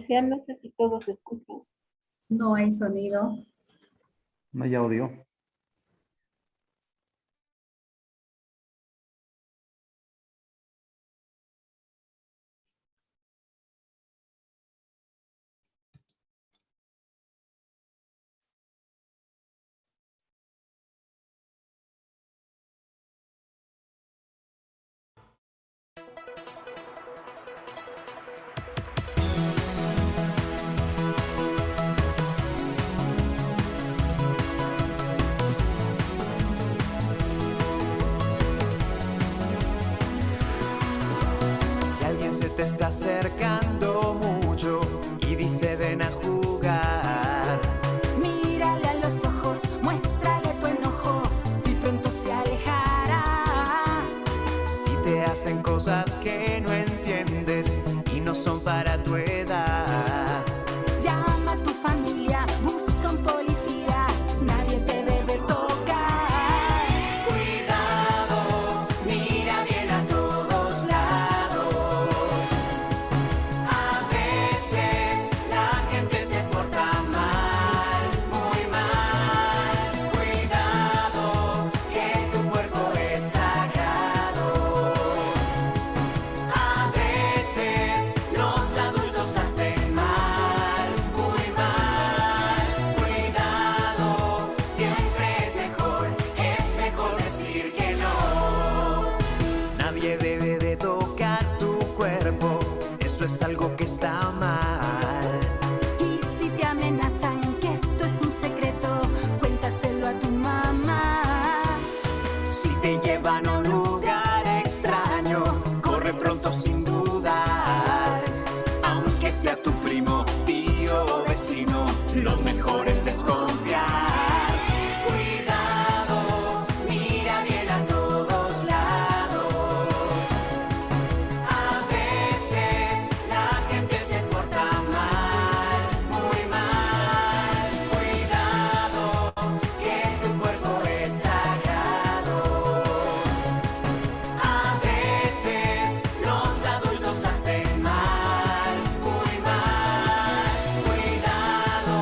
Sofía, no sé si todos escuchan. No hay sonido. No hay audio. Si alguien se te está acercando mucho y dice ven a jugar, Mírale a los ojos, muéstrale tu enojo y pronto se alejará. si te hacen cosas que no entiendes y no son para tu edad, Llama a tu familia, busca un policía, nadie te debe tocar. cuidado, mira bien a todos lados. A veces la gente se porta mal, muy mal. Cuidado, que tu cuerpo es sagrado. A veces los adultos hacen mal, muy mal. Cuidado, siempre es mejor decir que no. Nadie debe de tocar tu cuerpo, eso es algo que está mal. Y si te amenazan que esto es un secreto, cuéntaselo a tu mamá. Si te llevan a un lugar extraño, corre pronto sin dudar. Aunque sea tu primo, tío o vecino, lo mejor es desconfiar. Cuidado, mira bien a todos lados. A veces la gente se porta mal, muy mal. Cuidado, que tu cuerpo es sagrado. A veces los adultos hacen mal, muy mal. Cuidado,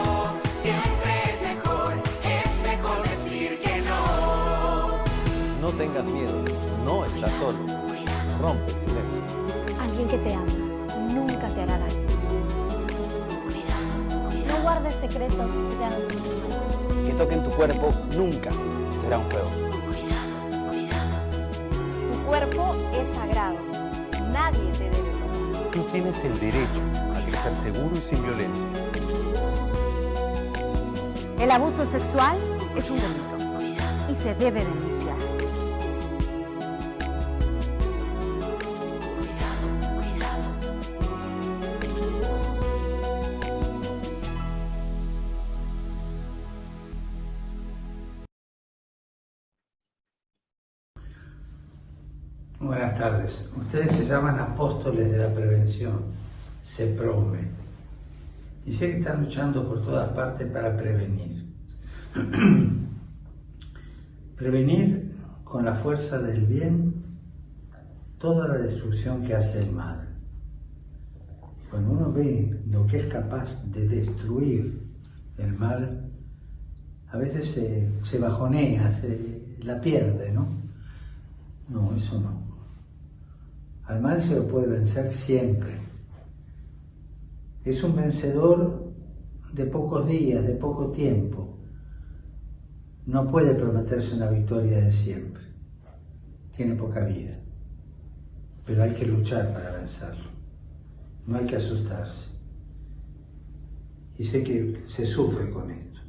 siempre es mejor decir que no. No tengas miedo, no estás solo. Rompe el silencio. Alguien que te ama nunca te hará daño. No guardes secretos que te hagan sentir mal. Que toquen tu cuerpo nunca será un juego. Tu cuerpo es sagrado. Nadie te debe tocar. Tú tienes el derecho a crecer seguro y sin violencia. El abuso sexual es un delito y se debe denunciar. Buenas tardes. Ustedes se llaman apóstoles de la prevención, CEPROME. Y sé que están luchando por todas partes para prevenir. Prevenir con la fuerza del bien toda la destrucción que hace el mal. Y cuando uno ve lo que es capaz de destruir el mal, a veces se bajonea, la pierde, ¿no? No, eso no. Al mal se lo puede vencer siempre. Es un vencedor de pocos días, de poco tiempo. No puede prometerse una victoria de siempre. Tiene poca vida. Pero hay que luchar para vencerlo. No hay que asustarse. Y sé que se sufre con esto.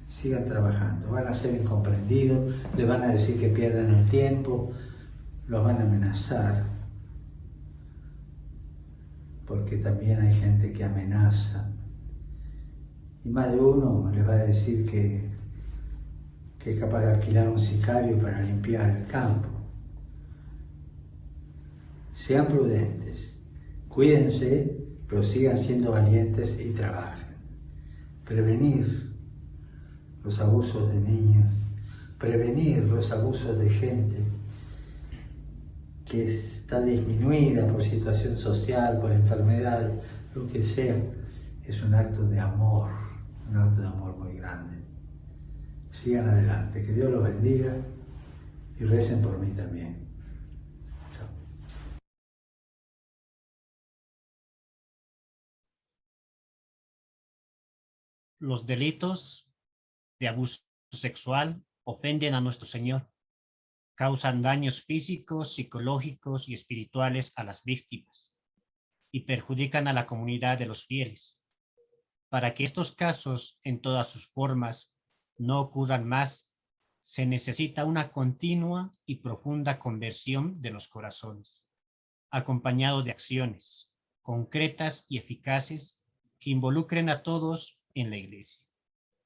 Sigan trabajando. Van a ser incomprendidos, le van a decir que pierdan el tiempo, los van a amenazar. Porque también hay gente que amenaza. Y más de uno les va a decir que es capaz de alquilar un sicario para limpiar el campo. Sean prudentes, cuídense, pero sigan siendo valientes y trabajen. Prevenir los abusos de niños, prevenir los abusos de gente que está disminuida por situación social, por enfermedad, lo que sea, es un acto de amor muy grande. Sigan adelante, que Dios los bendiga y recen por mí también. Chao. Los delitos de abuso sexual ofenden a nuestro Señor, causan daños físicos, psicológicos y espirituales a las víctimas y perjudican a la comunidad de los fieles. Para que estos casos en todas sus formas no ocurran más, se necesita una continua y profunda conversión de los corazones, acompañado de acciones concretas y eficaces que involucren a todos en la Iglesia.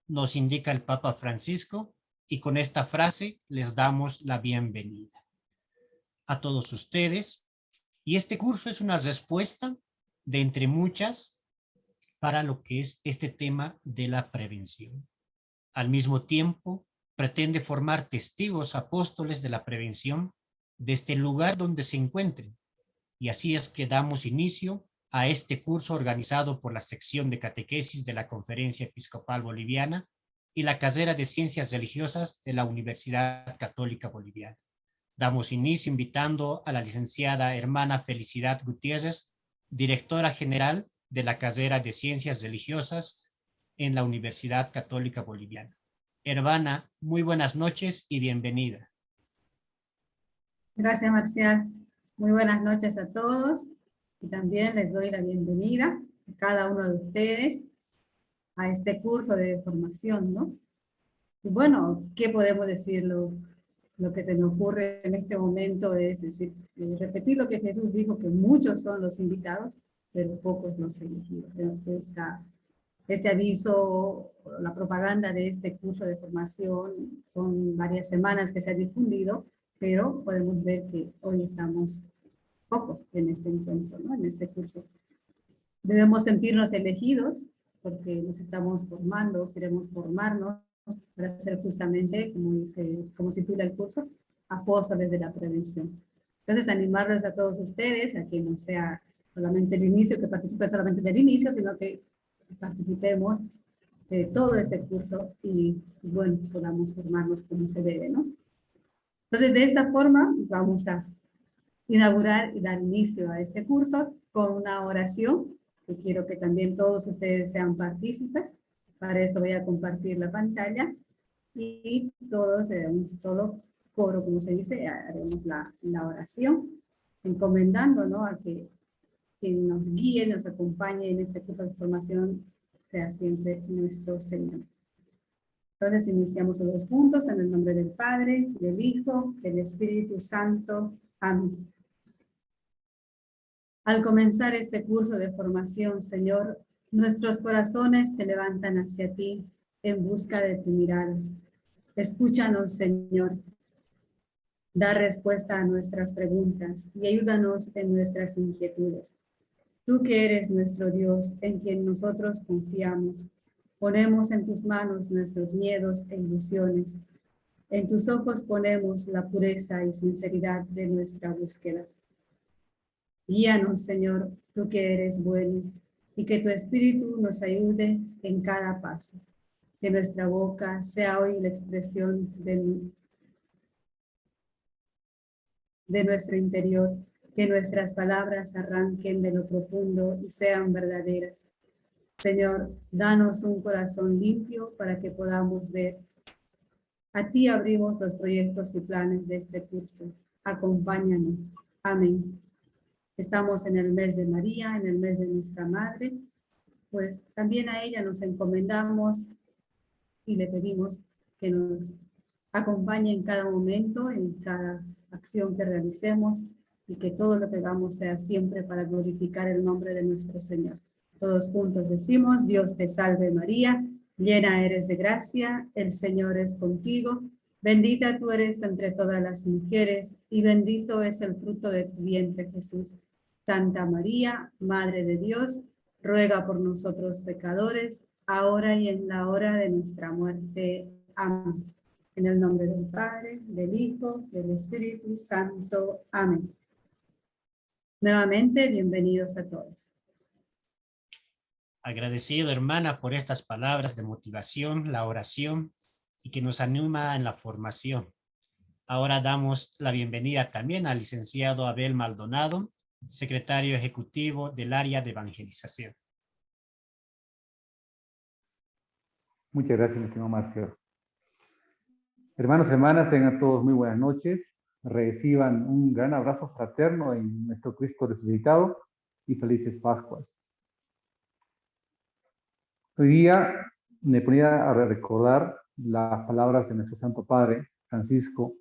Nos indica el Papa Francisco, y con esta frase les damos la bienvenida a todos ustedes. Y este curso es una respuesta de entre muchas para lo que es este tema de la prevención. Al mismo tiempo, pretende formar testigos apóstoles de la prevención desde el lugar donde se encuentren. Y así es que damos inicio a este curso organizado por la sección de catequesis de la Conferencia Episcopal Boliviana y la carrera de Ciencias Religiosas de la Universidad Católica Boliviana. Damos inicio invitando a la licenciada hermana Felicidad Gutiérrez, directora general de la carrera de Ciencias Religiosas en la Universidad Católica Boliviana. Hermana, muy buenas noches y bienvenida. Gracias, Marcial. Muy buenas noches a todos. Y también les doy la bienvenida a cada uno de ustedes a este curso de formación, ¿no? Y bueno, ¿qué podemos decir? Lo que se me ocurre en este momento es decir, repetir lo que Jesús dijo, que muchos son los invitados, pero pocos los elegidos. Este aviso, la propaganda de este curso de formación, son varias semanas que se ha difundido, pero podemos ver que hoy estamos pocos en este encuentro, ¿no? En este curso. Debemos sentirnos elegidos, porque nos estamos formando, queremos formarnos para ser justamente, como titula el curso, apóstoles de la prevención. Entonces, animarlos a todos ustedes, a que no sea solamente el inicio, que participen solamente del inicio, sino que participemos de todo este curso y, bueno, podamos formarnos como se debe, ¿no? Entonces, de esta forma, vamos a inaugurar y dar inicio a este curso con una oración, que quiero que también todos ustedes sean partícipes. Para esto voy a compartir la pantalla y todos en un solo coro, como se dice, haremos la oración, encomendando, ¿no?, a que quien nos guíe, nos acompañe en este curso de formación sea siempre nuestro Señor. Entonces iniciamos todos juntos en el nombre del Padre, del Hijo, del Espíritu Santo. Amén. Al comenzar este curso de formación, Señor, nuestros corazones se levantan hacia ti en busca de tu mirada. Escúchanos, Señor. Da respuesta a nuestras preguntas y ayúdanos en nuestras inquietudes. Tú que eres nuestro Dios, en quien nosotros confiamos, ponemos en tus manos nuestros miedos e ilusiones. En tus ojos ponemos la pureza y sinceridad de nuestra búsqueda. Guíanos, Señor, tú que eres bueno, y que tu Espíritu nos ayude en cada paso. Que nuestra boca sea hoy la expresión de nuestro interior, que nuestras palabras arranquen de lo profundo y sean verdaderas. Señor, danos un corazón limpio para que podamos ver. A ti abrimos los proyectos y planes de este curso. Acompáñanos. Amén. Estamos en el mes de María, en el mes de nuestra Madre, pues también a ella nos encomendamos y le pedimos que nos acompañe en cada momento, en cada acción que realicemos, y que todo lo que hagamos sea siempre para glorificar el nombre de nuestro Señor. Todos juntos decimos: Dios te salve María, llena eres de gracia, el Señor es contigo, bendita tú eres entre todas las mujeres, y bendito es el fruto de tu vientre Jesús. Santa María, Madre de Dios, ruega por nosotros pecadores, ahora y en la hora de nuestra muerte. Amén. En el nombre del Padre, del Hijo, del Espíritu Santo. Amén. Nuevamente, bienvenidos a todos. Agradecido, hermana, por estas palabras de motivación, la oración y que nos anima en la formación. Ahora damos la bienvenida también al licenciado Abel Maldonado, secretario ejecutivo del área de evangelización. Muchas gracias, mi estimado Marcial. Hermanos y hermanas, tengan todos muy buenas noches. Reciban un gran abrazo fraterno en nuestro Cristo resucitado y felices Pascuas. Hoy día me ponía a recordar las palabras de nuestro Santo Padre, Francisco,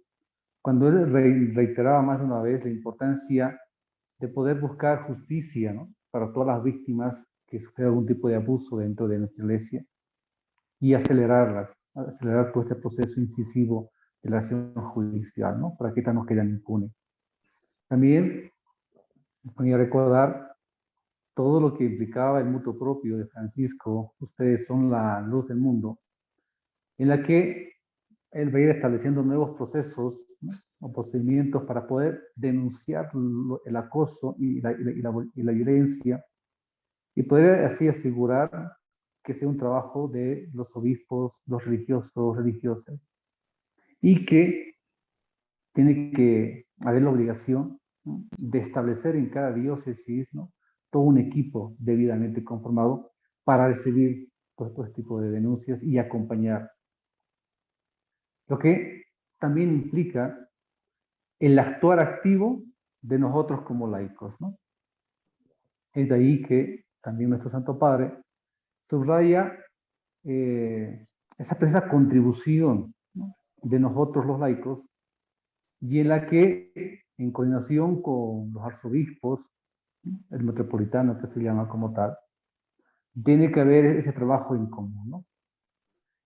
cuando él reiteraba más de una vez la importancia de poder buscar justicia, ¿no?, para todas las víctimas que sufren algún tipo de abuso dentro de nuestra iglesia y acelerar todo este proceso incisivo de la acción judicial, ¿no?, para que éstas no queden impunes. También me ponía a recordar todo lo que implicaba el mutuo propio de Francisco, ustedes son la luz del mundo, en la que él va a ir estableciendo nuevos procesos, ¿no?, o procedimientos para poder denunciar el acoso y la violencia y poder así asegurar que sea un trabajo de los obispos, los religiosos, religiosas, y que tiene que haber la obligación, ¿no?, de establecer en cada diócesis, ¿no?, todo un equipo debidamente conformado para recibir todo este tipo de denuncias y acompañar. Lo que también implica el actuar activo de nosotros como laicos, ¿no? Es de ahí que también nuestro Santo Padre subraya esa precisa contribución, ¿no?, de nosotros los laicos, y en la que, en coordinación con los arzobispos, ¿no?, el metropolitano que se llama como tal, tiene que haber ese trabajo en común, ¿no?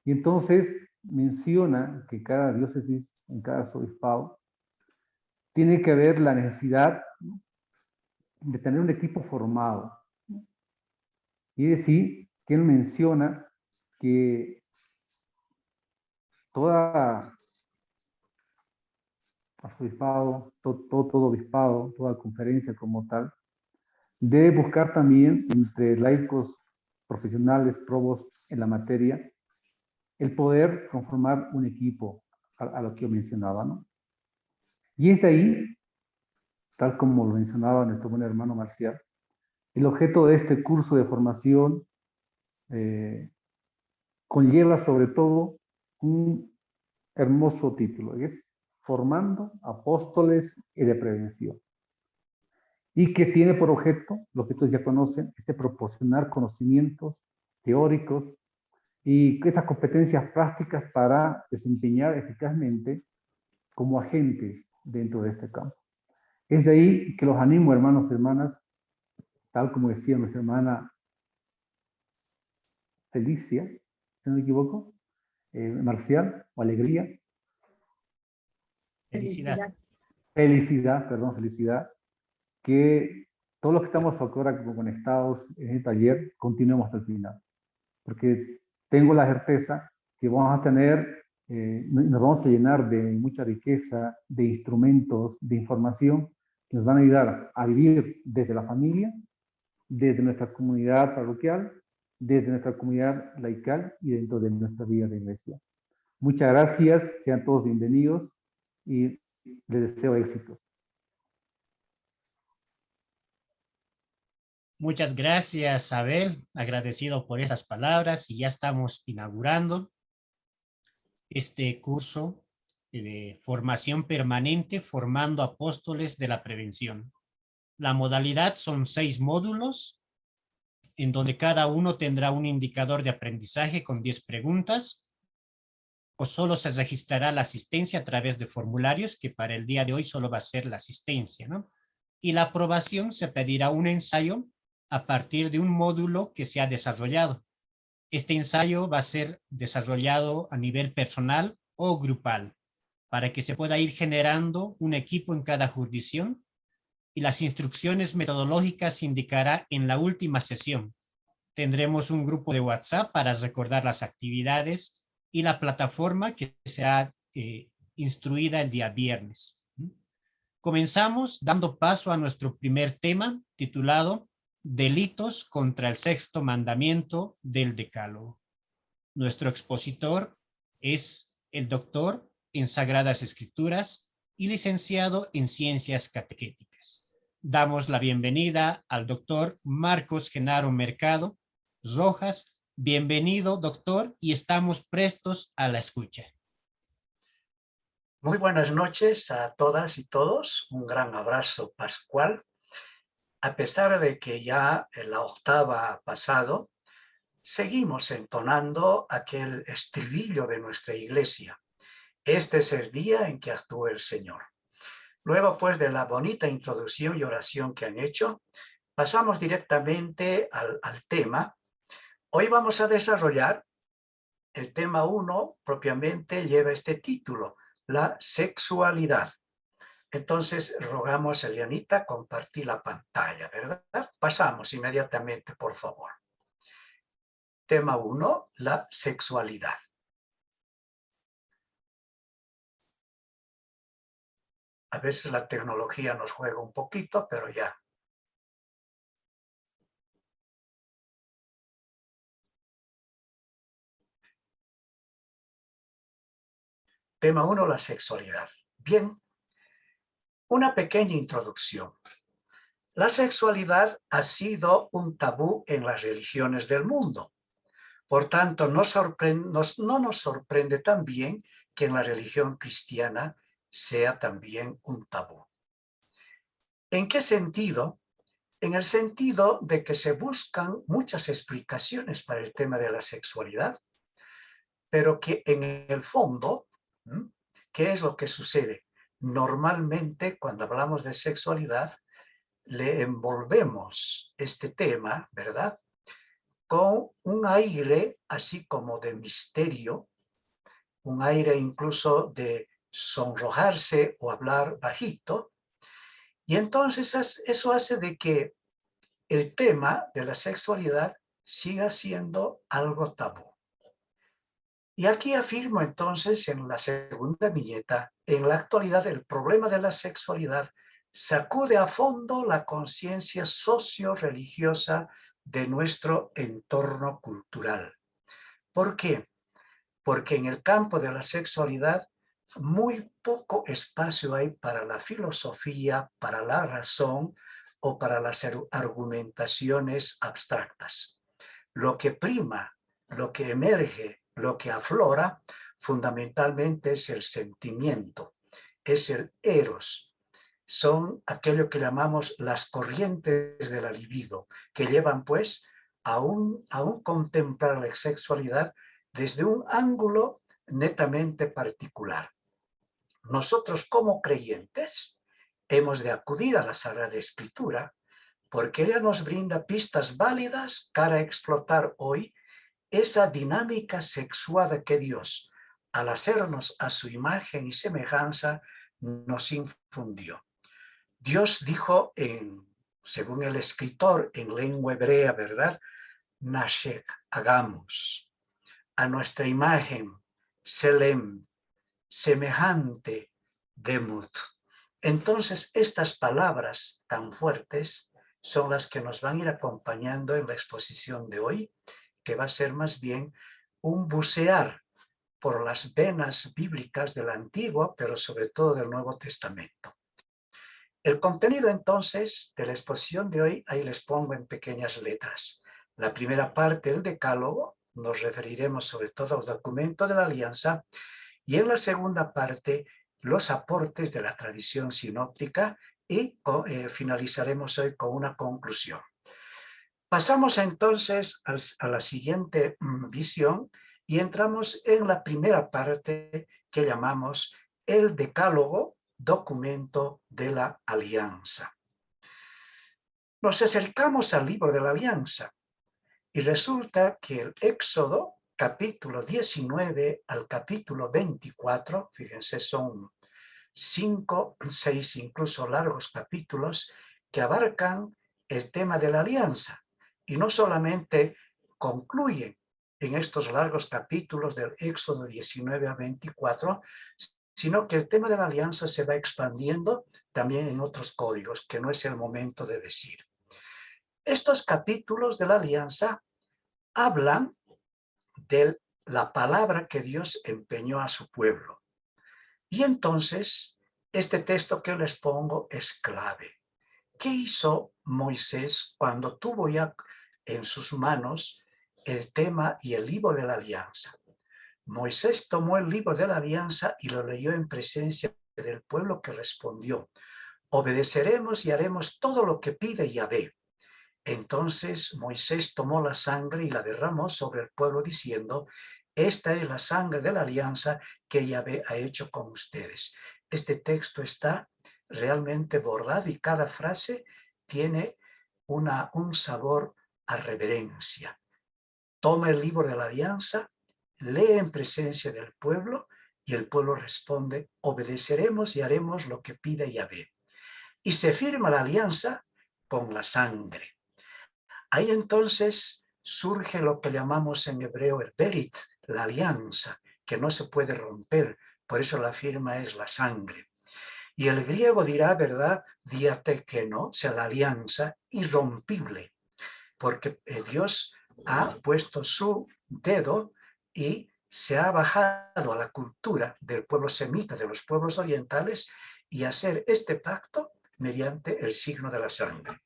Y entonces menciona que cada diócesis, en cada arzobispado, tiene que haber la necesidad, ¿no?, de tener un equipo formado, ¿no? Y decir que él menciona que toda arzobispado, todo obispado, toda conferencia como tal, debe buscar también entre laicos profesionales, probos en la materia, el poder conformar un equipo, a lo que yo mencionaba, ¿no? Y es de ahí, tal como lo mencionaba nuestro buen hermano Marcial, el objeto de este curso de formación conlleva sobre todo un hermoso título, es Formando Apóstoles y de Prevención, y que tiene por objeto, lo que todos ya conocen, proporcionar conocimientos teóricos y estas competencias prácticas para desempeñar eficazmente como agentes dentro de este campo. Es de ahí que los animo, hermanos y hermanas, tal como decía nuestra hermana Felicia, si no me equivoco, Marcial, o Alegría. Felicidad. Felicidad, que todos los que estamos ahora conectados en el taller, continuemos hasta el final. Porque tengo la certeza que vamos a tener, nos vamos a llenar de mucha riqueza, de instrumentos, de información, que nos van a ayudar a vivir desde la familia, desde nuestra comunidad parroquial, desde nuestra comunidad laical y dentro de nuestra vida de iglesia. Muchas gracias, sean todos bienvenidos y les deseo éxitos. Muchas gracias, Abel. Agradecido por esas palabras, y ya estamos inaugurando este curso de formación permanente, formando apóstoles de la prevención. La modalidad son 6 módulos, en donde cada uno tendrá un indicador de aprendizaje con 10 preguntas, o solo se registrará la asistencia a través de formularios, que para el día de hoy solo va a ser la asistencia, ¿no? Y la aprobación se pedirá un ensayo a partir de un módulo que se ha desarrollado. Este ensayo va a ser desarrollado a nivel personal o grupal, para que se pueda ir generando un equipo en cada jurisdicción, y las instrucciones metodológicas se indicará en la última sesión. Tendremos un grupo de WhatsApp para recordar las actividades y la plataforma que será instruida el día viernes. Comenzamos dando paso a nuestro primer tema, titulado Delitos contra el sexto mandamiento del Decálogo. Nuestro expositor es el doctor en Sagradas Escrituras y licenciado en Ciencias Catequéticas. Damos la bienvenida al doctor Marcos Genaro Mercado Rojas. Bienvenido, doctor, y estamos prestos a la escucha. Muy buenas noches a todas y todos. Un gran abrazo pascual. A pesar de que ya la octava ha pasado, seguimos entonando aquel estribillo de nuestra iglesia. Este es el día en que actúe el Señor. Luego, pues, de la bonita introducción y oración que han hecho, pasamos directamente al tema. Hoy vamos a desarrollar el tema 1, propiamente lleva este título, la sexualidad. Entonces, rogamos a Elianita compartir la pantalla, ¿verdad? Pasamos inmediatamente, por favor. Tema 1, la sexualidad. A veces la tecnología nos juega un poquito, pero ya. Tema 1, la sexualidad. Bien, una pequeña introducción. La sexualidad ha sido un tabú en las religiones del mundo. Por tanto, no nos sorprende también que en la religión cristiana sea también un tabú. ¿En qué sentido? En el sentido de que se buscan muchas explicaciones para el tema de la sexualidad, pero que en el fondo, ¿qué es lo que sucede? Normalmente, cuando hablamos de sexualidad, le envolvemos este tema, ¿verdad?, con un aire así como de misterio, un aire incluso de sonrojarse o hablar bajito. Y entonces eso hace de que el tema de la sexualidad siga siendo algo tabú. Y aquí afirmo entonces en la segunda viñeta, en la actualidad el problema de la sexualidad sacude a fondo la conciencia socio-religiosa de nuestro entorno cultural. ¿Por qué? Porque en el campo de la sexualidad muy poco espacio hay para la filosofía, para la razón o para las argumentaciones abstractas. Lo que prima, lo que emerge, lo que aflora, fundamentalmente es el sentimiento, es el eros. Son aquello que llamamos las corrientes de la libido, que llevan pues a un contemplar la sexualidad desde un ángulo netamente particular. Nosotros como creyentes hemos de acudir a la Sagrada Escritura porque ella nos brinda pistas válidas para explotar hoy esa dinámica sexual que Dios, al hacernos a su imagen y semejanza, nos infundió. Dios dijo, según el escritor en lengua hebrea, ¿verdad? Nashek, hagamos a nuestra imagen, Selem, semejante, Demut. Entonces, estas palabras tan fuertes son las que nos van a ir acompañando en la exposición de hoy, que va a ser más bien un bucear por las venas bíblicas del Antiguo, pero sobre todo del Nuevo Testamento. El contenido entonces de la exposición de hoy, ahí les pongo en pequeñas letras. La primera parte del Decálogo, nos referiremos sobre todo al documento de la Alianza, y en la segunda parte, los aportes de la tradición sinóptica, y finalizaremos hoy con una conclusión. Pasamos entonces a la siguiente visión y entramos en la primera parte que llamamos el Decálogo, documento de la Alianza. Nos acercamos al libro de la Alianza y resulta que el Éxodo, capítulo 19 al capítulo 24, fíjense, son 5, 6 incluso largos capítulos que abarcan el tema de la alianza y no solamente concluyen en estos largos capítulos del Éxodo 19 a 24, sino que el tema de la alianza se va expandiendo también en otros códigos, que no es el momento de decir. Estos capítulos de la alianza hablan de la palabra que Dios empeñó a su pueblo. Y entonces, este texto que les pongo es clave. ¿Qué hizo Moisés cuando tuvo ya en sus manos el tema y el libro de la alianza? Moisés tomó el libro de la alianza y lo leyó en presencia del pueblo, que respondió: obedeceremos y haremos todo lo que pide Yahvé. Entonces Moisés tomó la sangre y la derramó sobre el pueblo, diciendo: esta es la sangre de la alianza que Yahvé ha hecho con ustedes. Este texto está realmente bordado y cada frase tiene un sabor a reverencia. Toma el libro de la alianza, lee en presencia del pueblo y el pueblo responde: obedeceremos y haremos lo que pide Yahvé. Y se firma la alianza con la sangre. Ahí entonces surge lo que llamamos en hebreo el berit, la alianza, que no se puede romper, por eso la firma es la sangre. Y el griego dirá, ¿verdad? Diatekeno, o sea, la alianza irrompible, porque Dios ha puesto su dedo y se ha bajado a la cultura del pueblo semita, de los pueblos orientales, y hacer este pacto mediante el signo de la sangre.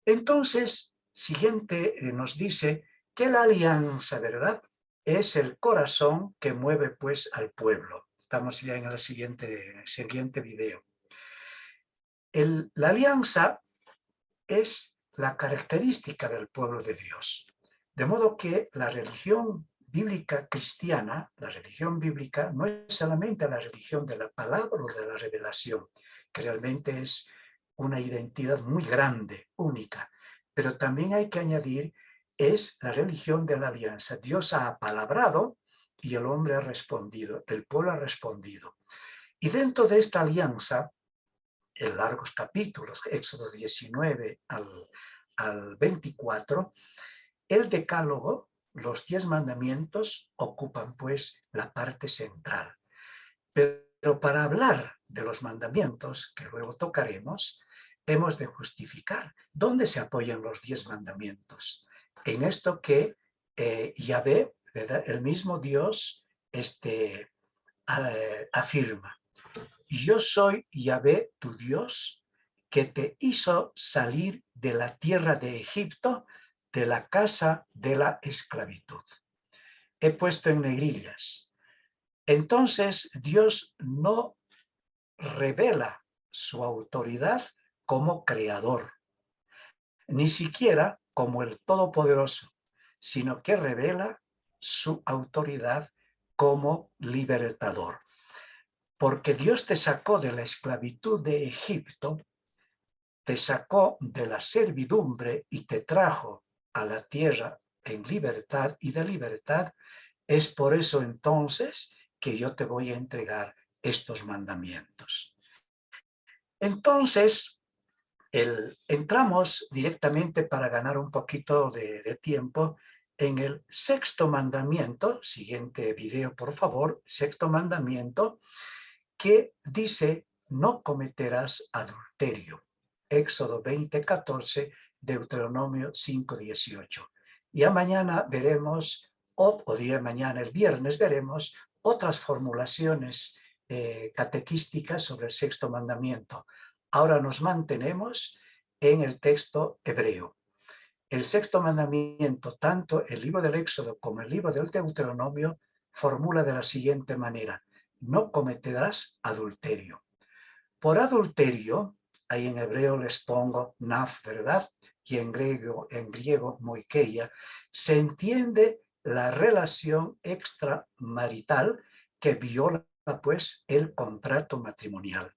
Entonces, siguiente nos dice que la alianza, ¿verdad?, es el corazón que mueve pues al pueblo. Estamos ya en el siguiente video. La alianza es la característica del pueblo de Dios. De modo que la religión bíblica cristiana, la religión bíblica, no es solamente la religión de la palabra o de la revelación, que realmente es una identidad muy grande, única, pero también hay que añadir, es la religión de la alianza. Dios ha apalabrado y el hombre ha respondido, el pueblo ha respondido. Y dentro de esta alianza, en largos capítulos, Éxodo 19 al 24, el decálogo, los 10 mandamientos, ocupan pues la parte central. Pero para hablar de los mandamientos, que luego tocaremos, hemos de justificar dónde se apoyan los 10 mandamientos. En esto que Yahvé, ¿verdad?, el mismo Dios, afirma: yo soy Yahvé tu Dios, que te hizo salir de la tierra de Egipto, de la casa de la esclavitud. He puesto en negrillas. Entonces Dios no revela su autoridad como creador, ni siquiera como el Todopoderoso, sino que revela su autoridad como libertador. Porque Dios te sacó de la esclavitud de Egipto, te sacó de la servidumbre y te trajo a la tierra en libertad y de libertad. Es por eso entonces que yo te voy a entregar estos mandamientos. Entonces, entramos directamente, para ganar un poquito de tiempo, en el sexto mandamiento. Siguiente video, por favor. Sexto mandamiento, que dice: no cometerás adulterio. Éxodo 20:14, Deuteronomio 5:18. Ya mañana veremos, o diré mañana, el viernes, veremos otras formulaciones catequísticas sobre el sexto mandamiento. Ahora nos mantenemos en el texto hebreo. El sexto mandamiento, tanto el libro del Éxodo como el libro del Deuteronomio, formula de la siguiente manera: no cometerás adulterio. Por adulterio, ahí en hebreo les pongo naf, ¿verdad?, y en griego moikeia, se entiende la relación extramarital que viola pues el contrato matrimonial.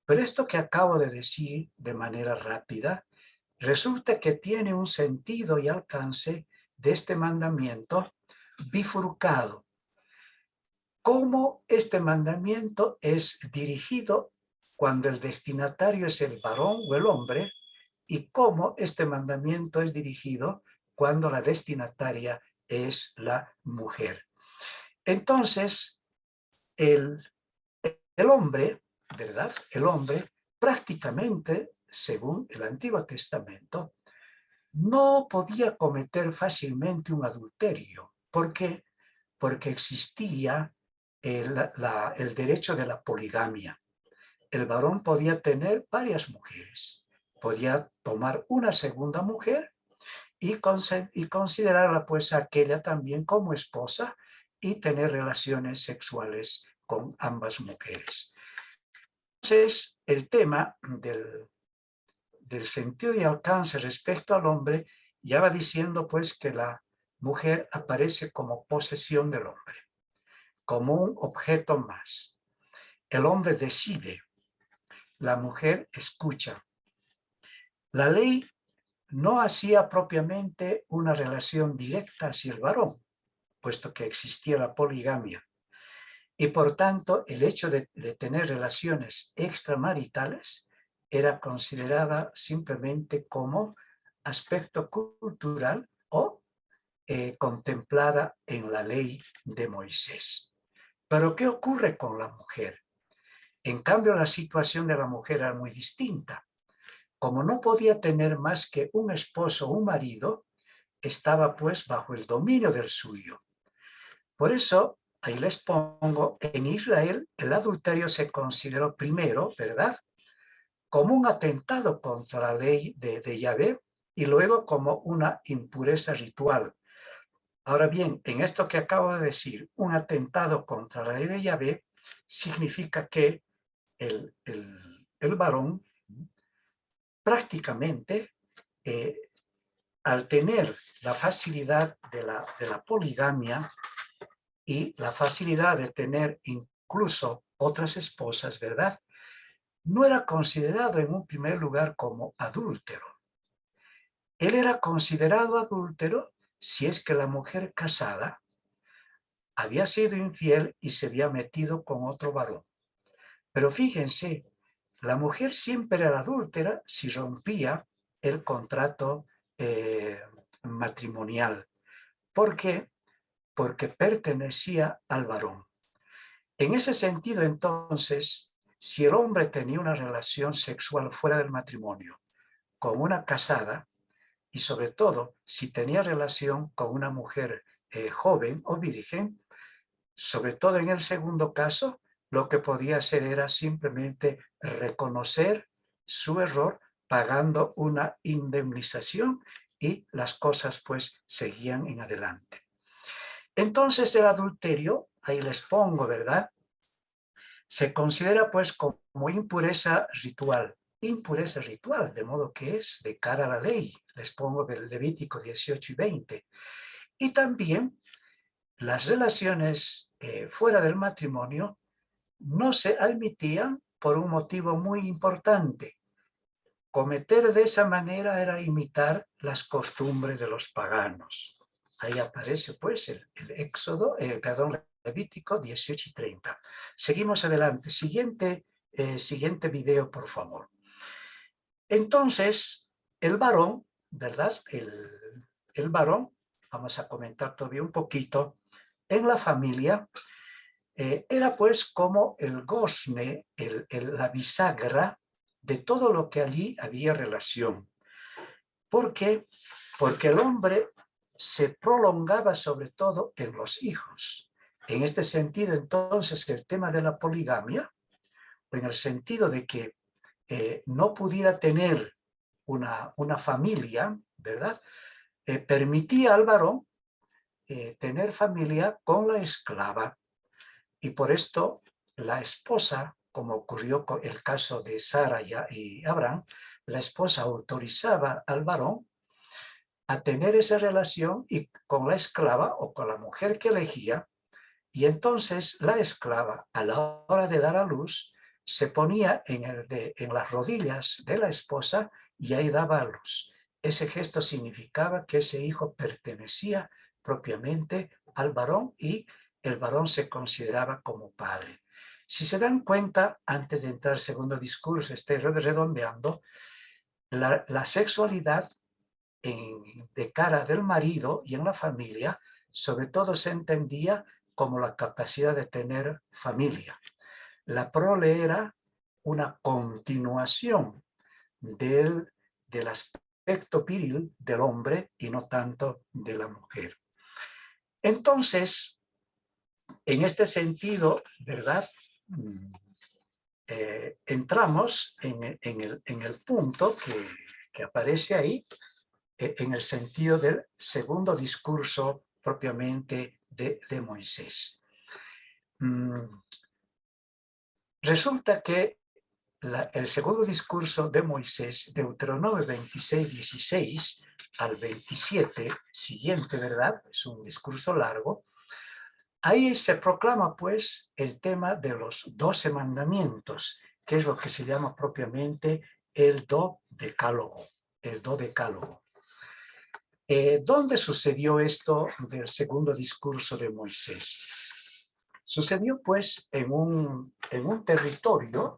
Pero esto que acabo de decir de manera rápida, resulta que tiene un sentido y alcance de este mandamiento bifurcado. Cómo este mandamiento es dirigido cuando el destinatario es el varón o el hombre, y cómo este mandamiento es dirigido cuando la destinataria es la mujer. Entonces, el hombre, ¿verdad?, el hombre prácticamente, según el Antiguo Testamento, no podía cometer fácilmente un adulterio. ¿Por qué? Porque existía el derecho de la poligamia. El varón podía tener varias mujeres, podía tomar una segunda mujer y considerarla pues aquella también como esposa y tener relaciones sexuales con ambas mujeres. Entonces, el tema del sentido y alcance respecto al hombre ya va diciendo pues que la mujer aparece como posesión del hombre, como un objeto más. El hombre decide, la mujer escucha. La ley no hacía propiamente una relación directa hacia el varón, puesto que existía la poligamia. Y por tanto, el hecho de tener relaciones extramaritales era considerada simplemente como aspecto cultural o contemplada en la ley de Moisés. Pero ¿qué ocurre con la mujer? En cambio, la situación de la mujer era muy distinta. Como no podía tener más que un esposo o un marido, estaba pues bajo el dominio del suyo. Por eso, ahí les pongo, en Israel el adulterio se consideró primero, ¿verdad?, como un atentado contra la ley de Yahvé y luego como una impureza ritual. Ahora bien, en esto que acabo de decir, un atentado contra la ley de Yahvé significa que el varón prácticamente, al tener la facilidad de la poligamia y la facilidad de tener incluso otras esposas, ¿verdad?, no era considerado en un primer lugar como adúltero. Él era considerado adúltero si es que la mujer casada había sido infiel y se había metido con otro varón. Pero fíjense, la mujer siempre era adúltera si rompía el contrato matrimonial. ¿Por qué? Porque pertenecía al varón. En ese sentido, entonces, si el hombre tenía una relación sexual fuera del matrimonio con una casada, y sobre todo si tenía relación con una mujer joven o virgen, sobre todo en el segundo caso, lo que podía hacer era simplemente reconocer su error pagando una indemnización y las cosas pues seguían en adelante. Entonces el adulterio, ahí les pongo, ¿verdad?, se considera pues como impureza ritual, de modo que es de cara a la ley. Les pongo del Levítico 18 y 20. Y también las relaciones fuera del matrimonio no se admitían por un motivo muy importante. Cometer de esa manera era imitar las costumbres de los paganos. Ahí aparece pues el Levítico 18 y 30. Seguimos adelante. Siguiente video, por favor. Entonces, el varón, ¿verdad? El varón, vamos a comentar todavía un poquito, en la familia, era pues como el gozne, la bisagra de todo lo que allí había relación. ¿Por qué? Porque el hombre se prolongaba sobre todo en los hijos. En este sentido, entonces, el tema de la poligamia, en el sentido de que no pudiera tener una familia, ¿verdad?, permitía al varón tener familia con la esclava. Y por esto la esposa, como ocurrió con el caso de Sara y Abraham, la esposa autorizaba al varón a tener esa relación y con la esclava o con la mujer que elegía, y entonces la esclava, a la hora de dar a luz, se ponía en las rodillas de la esposa y ahí daba a luz. Ese gesto significaba que ese hijo pertenecía propiamente al varón y el varón se consideraba como padre. Si se dan cuenta, antes de entrar al segundo discurso, estoy redondeando, la sexualidad de cara del marido y en la familia, sobre todo se entendía como la capacidad de tener familia. La prole era una continuación del aspecto viril del hombre y no tanto de la mujer. Entonces, en este sentido, ¿verdad? Entramos en el punto que aparece ahí, en el sentido del segundo discurso propiamente de Moisés. Resulta que el segundo discurso de Moisés, Deuteronomio 26, 16 al 27, siguiente, ¿verdad? Es un discurso largo. Ahí se proclama, pues, el tema de los 12 mandamientos, que es lo que se llama propiamente el dodecálogo. El dodecálogo. ¿Dónde sucedió esto del segundo discurso de Moisés? Sucedió, pues, en un territorio,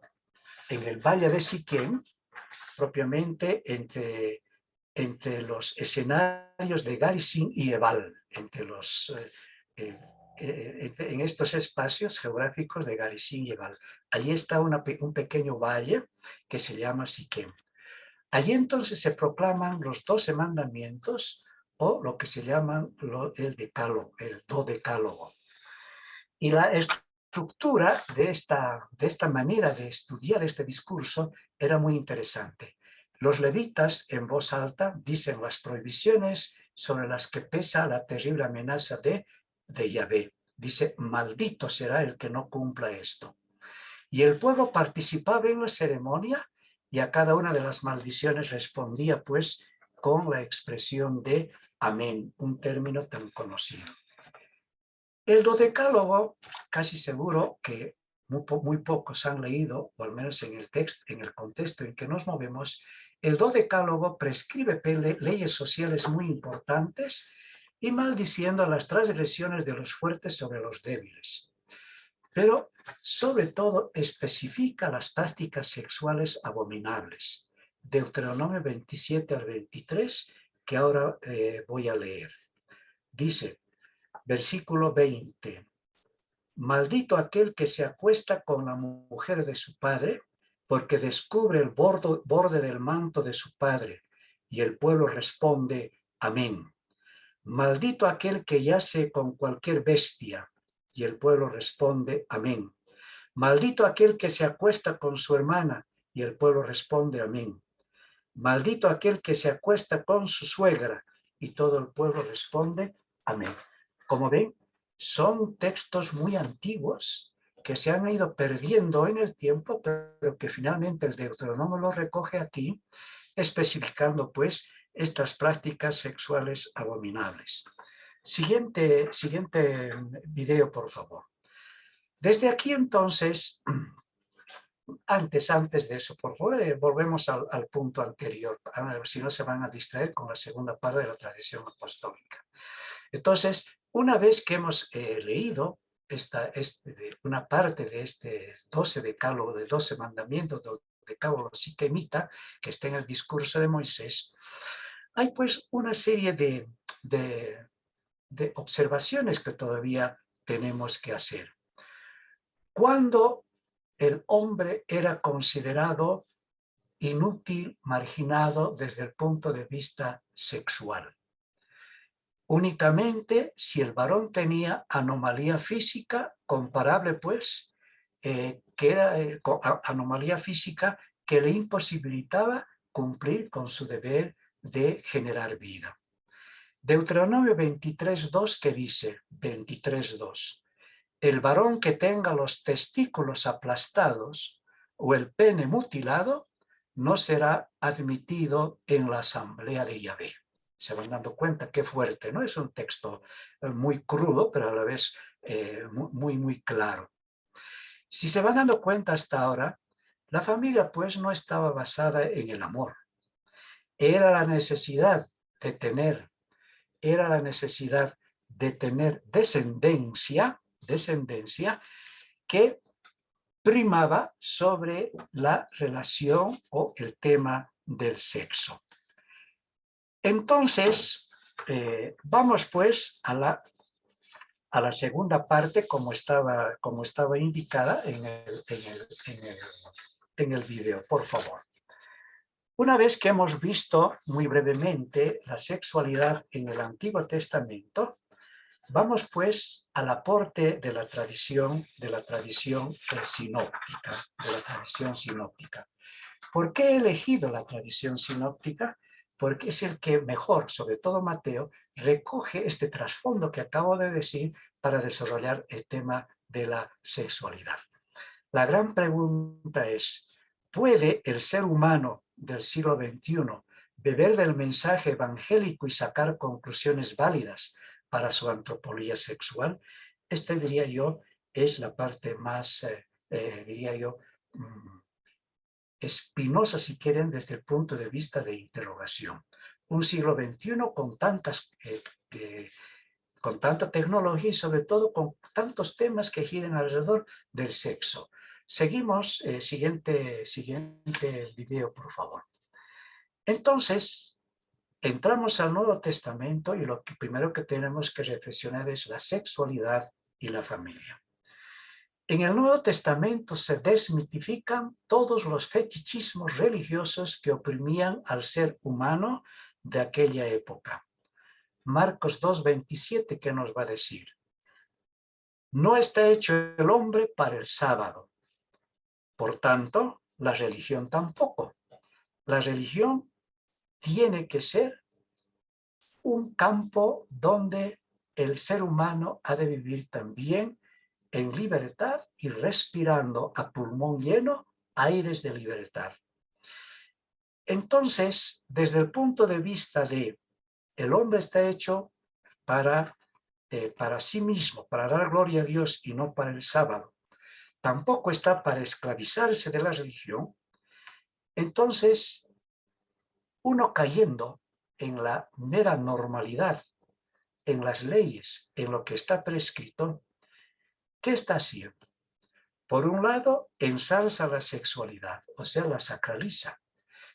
en el valle de Siquem, propiamente entre los escenarios de Garizim y Ebal, en estos espacios geográficos de Garizim y Ebal. Allí está un pequeño valle que se llama Siquem. Allí entonces se proclaman los 12 mandamientos, o lo que se llama el decálogo, el dodecálogo. Y la estructura de esta manera de estudiar este discurso era muy interesante. Los levitas en voz alta dicen las prohibiciones sobre las que pesa la terrible amenaza de Yahvé. Dice, maldito será el que no cumpla esto. Y el pueblo participaba en la ceremonia y a cada una de las maldiciones respondía pues con la expresión de amén, un término tan conocido. El dodecálogo, casi seguro que muy pocos han leído, o al menos en el contexto en que nos movemos, el dodecálogo prescribe leyes sociales muy importantes y maldiciendo las transgresiones de los fuertes sobre los débiles. Pero, sobre todo, especifica las prácticas sexuales abominables. Deuteronomio 27 al 23, que ahora voy a leer. Dice, versículo 20, maldito aquel que se acuesta con la mujer de su padre, porque descubre el borde del manto de su padre, y el pueblo responde, amén. Maldito aquel que yace con cualquier bestia, y el pueblo responde, amén. Maldito aquel que se acuesta con su hermana, y el pueblo responde, amén. Maldito aquel que se acuesta con su suegra, y todo el pueblo responde, amén. Como ven, son textos muy antiguos que se han ido perdiendo en el tiempo, pero que finalmente el Deuteronomio lo recoge aquí, especificando pues estas prácticas sexuales abominables. Siguiente video, por favor. Desde aquí entonces, antes de eso, por favor, volvemos al punto anterior, a ver si no se van a distraer con la segunda parte de la tradición apostólica. Entonces, una vez que hemos leído una parte de este 12 decálogo, de 12 mandamientos del decálogo siquemita, que está en el discurso de Moisés, hay pues una serie de observaciones que todavía tenemos que hacer. Cuando el hombre era considerado inútil, marginado desde el punto de vista sexual. Únicamente si el varón tenía anomalía física comparable, pues, que era anomalía física que le imposibilitaba cumplir con su deber de generar vida. Deuteronomio 23.2 que dice, 23.2, el varón que tenga los testículos aplastados o el pene mutilado no será admitido en la asamblea de Yahvé. Se van dando cuenta qué fuerte, ¿no? Es un texto muy crudo, pero a la vez muy claro. Si se van dando cuenta hasta ahora, la familia pues no estaba basada en el amor. Era la necesidad de tener descendencia que primaba sobre la relación o el tema del sexo. Entonces, vamos pues a la segunda parte como estaba indicada en el video, por favor. Una vez que hemos visto muy brevemente la sexualidad en el Antiguo Testamento, vamos pues al aporte de la tradición sinóptica. ¿Por qué he elegido la tradición sinóptica? Porque es el que mejor, sobre todo Mateo, recoge este trasfondo que acabo de decir para desarrollar el tema de la sexualidad. La gran pregunta es, ¿puede el ser humano del siglo XXI beber del mensaje evangélico y sacar conclusiones válidas para su antropología sexual? Este, diría yo, es la parte más, espinosa, si quieren, desde el punto de vista de interrogación. Un siglo XXI con con tanta tecnología y sobre todo con tantos temas que giran alrededor del sexo. Seguimos, siguiente video, por favor. Entonces, entramos al Nuevo Testamento y lo primero que tenemos que reflexionar es la sexualidad y la familia. En el Nuevo Testamento se desmitifican todos los fetichismos religiosos que oprimían al ser humano de aquella época. Marcos 2:27, ¿qué nos va a decir? No está hecho el hombre para el sábado. Por tanto, la religión tampoco. La religión tiene que ser un campo donde el ser humano ha de vivir también en libertad y respirando a pulmón lleno aires de libertad. Entonces, desde el punto de vista de el hombre está hecho para sí mismo, para dar gloria a Dios y no para el sábado, tampoco está para esclavizarse de la religión, entonces uno cayendo en la mera normalidad, en las leyes, en lo que está prescrito, ¿qué está haciendo? Por un lado, ensalza la sexualidad, o sea, la sacraliza.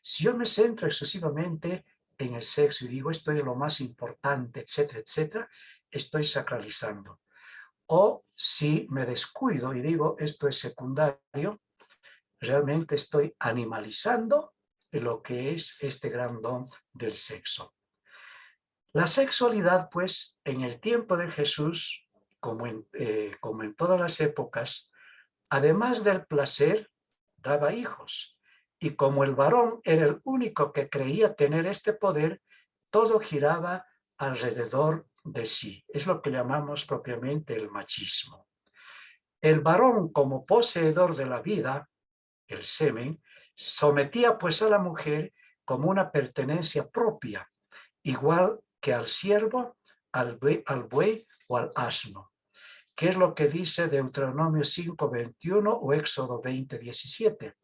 Si yo me centro exclusivamente en el sexo y digo esto es lo más importante, etcétera, etcétera, estoy sacralizando. O si me descuido y digo esto es secundario, realmente estoy animalizando lo que es este gran don del sexo. La sexualidad, pues, en el tiempo de Jesús, como en todas las épocas, además del placer, daba hijos. Y como el varón era el único que creía tener este poder, todo giraba alrededor de sí. Es lo que llamamos propiamente el machismo. El varón, como poseedor de la vida, el semen, sometía pues a la mujer como una pertenencia propia, igual que al siervo, al buey o al asno. ¿Qué es lo que dice Deuteronomio 5:21 o Éxodo 20:17?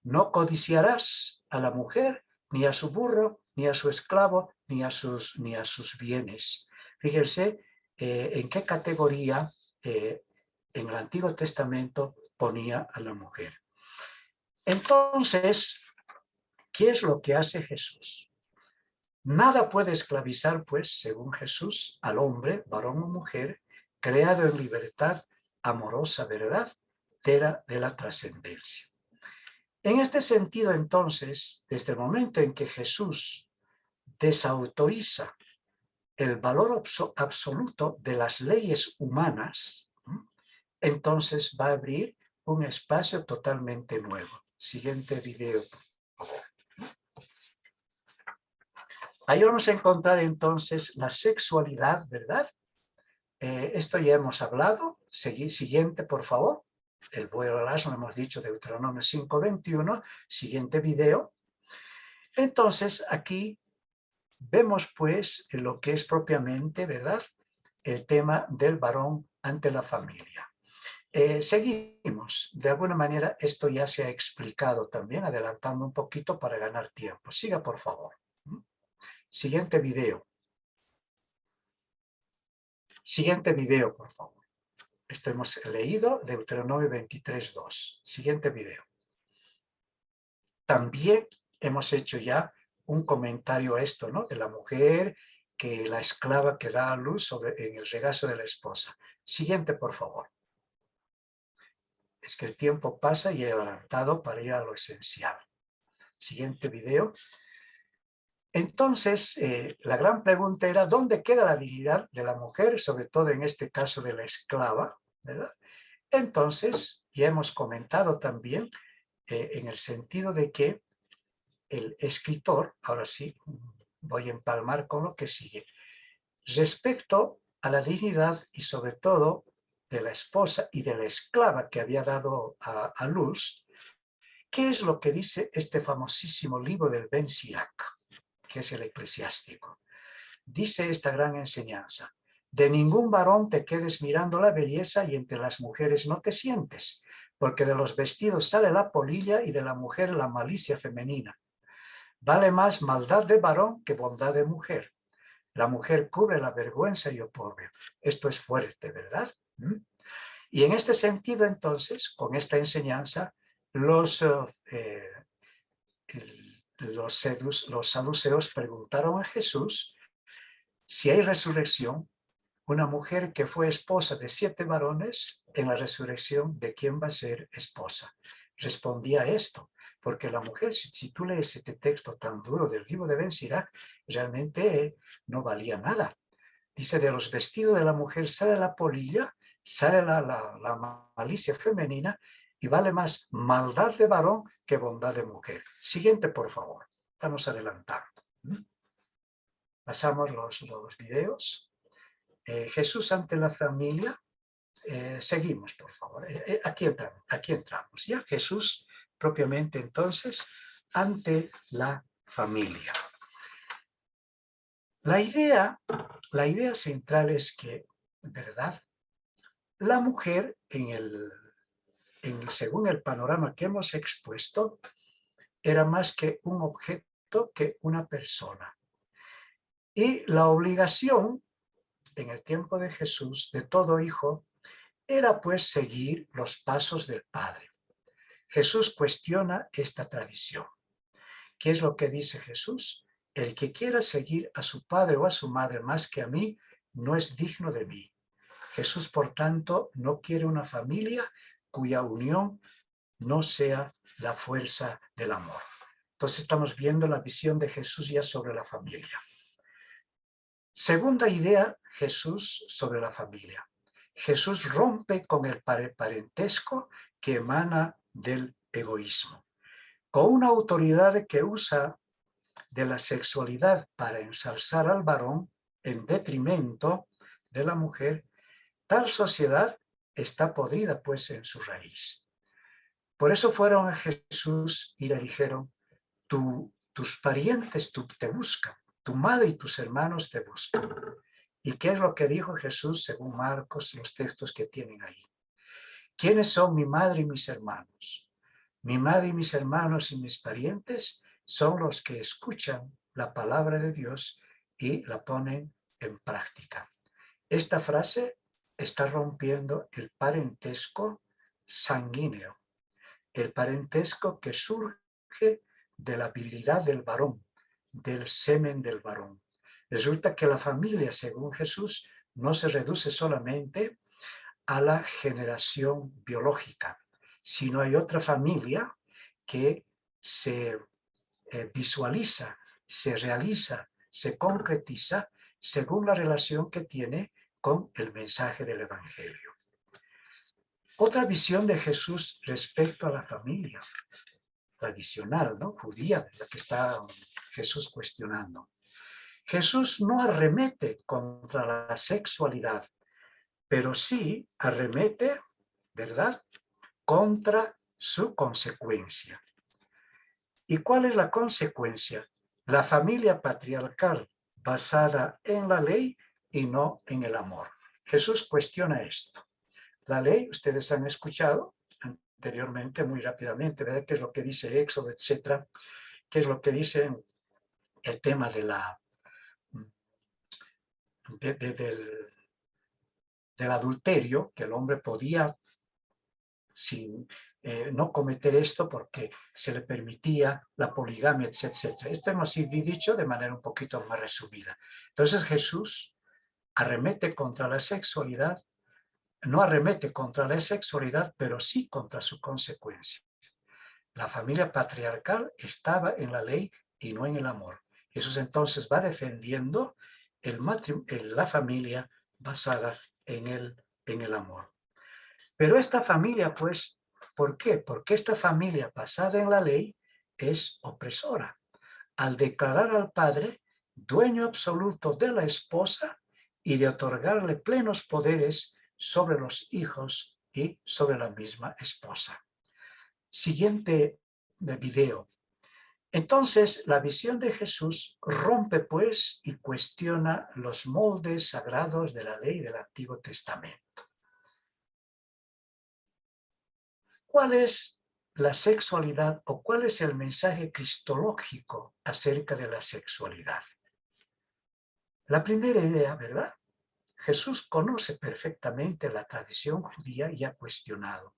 No codiciarás a la mujer, ni a su burro, ni a su esclavo, ni a sus bienes. Fíjense en qué categoría en el Antiguo Testamento ponía a la mujer. Entonces, ¿qué es lo que hace Jesús? Nada puede esclavizar, pues, según Jesús, al hombre, varón o mujer, creado en libertad amorosa, ¿verdad? De la trascendencia. En este sentido, entonces, desde el momento en que Jesús desautoriza el valor absoluto de las leyes humanas, entonces va a abrir un espacio totalmente nuevo. Siguiente video, por favor. Ahí vamos a encontrar entonces la sexualidad, ¿verdad? Esto ya hemos hablado. Siguiente, por favor. El buey o el asno, hemos dicho, Deuteronomio 5:21. Siguiente video. Entonces, aquí vemos pues lo que es propiamente, ¿verdad?, el tema del varón ante la familia. Seguimos. De alguna manera, esto ya se ha explicado también, adelantando un poquito para ganar tiempo. Siga, por favor. Siguiente video. Siguiente video, por favor. Esto hemos leído, Deuteronomio 23:2. Siguiente video. También hemos hecho ya un comentario a esto, ¿no? De la mujer, que la esclava que da a luz en el regazo de la esposa. Siguiente, por favor. Es que el tiempo pasa y he adelantado para ir a lo esencial. Siguiente video. Entonces, la gran pregunta era, ¿dónde queda la dignidad de la mujer? Sobre todo en este caso de la esclava, ¿verdad? Entonces, ya hemos comentado también en el sentido de que el escritor, ahora sí, voy a empalmar con lo que sigue, respecto a la dignidad y sobre todo de la esposa y de la esclava que había dado a luz, ¿qué es lo que dice este famosísimo libro del Ben Sirac, que es el Eclesiástico? Dice esta gran enseñanza: de ningún varón te quedes mirando la belleza y entre las mujeres no te sientes, porque de los vestidos sale la polilla y de la mujer la malicia femenina. Vale más maldad de varón que bondad de mujer. La mujer cubre la vergüenza y oprobio. Esto es fuerte, ¿verdad? Y en este sentido, entonces, con esta enseñanza, los saduceos preguntaron a Jesús si hay resurrección. Una mujer que fue esposa de 7 varones, en la resurrección, ¿de quién va a ser esposa? Respondía esto, porque la mujer, si tú lees este texto tan duro del libro de Ben Sirac, realmente no valía nada. Dice, de los vestidos de la mujer sale la polilla, sale la malicia femenina, y vale más maldad de varón que bondad de mujer. Siguiente, por favor. Estamos adelantando. Pasamos los videos. Jesús ante la familia. Seguimos, por favor. Aquí entramos. Ya Jesús propiamente entonces ante la familia. La idea central es que, ¿verdad? La mujer, según el panorama que hemos expuesto, era más que un objeto que una persona. Y la obligación, en el tiempo de Jesús, de todo hijo, era pues seguir los pasos del Padre. Jesús cuestiona esta tradición. ¿Qué es lo que dice Jesús? El que quiera seguir a su padre o a su madre más que a mí, no es digno de mí. Jesús, por tanto, no quiere una familia cuya unión no sea la fuerza del amor. Entonces estamos viendo la visión de Jesús ya sobre la familia. Segunda idea, Jesús sobre la familia. Jesús rompe con el parentesco que emana del egoísmo. Con una autoridad que usa de la sexualidad para ensalzar al varón en detrimento de la mujer, tal sociedad está podrida pues en su raíz. Por eso fueron a Jesús y le dijeron, tus parientes te buscan, tu madre y tus hermanos te buscan. ¿Y qué es lo que dijo Jesús según Marcos, los textos que tienen ahí? ¿Quiénes son mi madre y mis hermanos? Mi madre y mis hermanos y mis parientes son los que escuchan la palabra de Dios y la ponen en práctica. Esta frase está rompiendo el parentesco sanguíneo, el parentesco que surge de la virilidad del varón, del semen del varón. Resulta que la familia, según Jesús, no se reduce solamente a la generación biológica, sino hay otra familia que se visualiza, se realiza, se concretiza según la relación que tiene con el mensaje del Evangelio. Otra visión de Jesús respecto a la familia tradicional, ¿no? Judía, la que está Jesús cuestionando. Jesús no arremete contra la sexualidad, pero sí arremete, ¿verdad?, contra su consecuencia. ¿Y cuál es la consecuencia? La familia patriarcal basada en la ley y no en el amor. Jesús cuestiona esto. La ley, ustedes han escuchado anteriormente, muy rápidamente, ¿verdad?, qué es lo que dice Éxodo, etcétera, qué es lo que dice el tema de del adulterio, que el hombre podía no cometer esto porque se le permitía la poligamia, etcétera. Esto hemos dicho de manera un poquito más resumida. Entonces Jesús arremete contra la sexualidad, no arremete contra la sexualidad, pero sí contra su consecuencia. La familia patriarcal estaba en la ley y no en el amor. Jesús entonces va defendiendo la familia basada en el amor. Pero esta familia, pues, ¿por qué? Porque esta familia basada en la ley es opresora. Al declarar al padre dueño absoluto de la esposa y de otorgarle plenos poderes sobre los hijos y sobre la misma esposa. Siguiente video. Entonces, la visión de Jesús rompe, pues, y cuestiona los moldes sagrados de la ley del Antiguo Testamento. ¿Cuál es la sexualidad o cuál es el mensaje cristológico acerca de la sexualidad? La primera idea, ¿verdad? Jesús conoce perfectamente la tradición judía y ha cuestionado,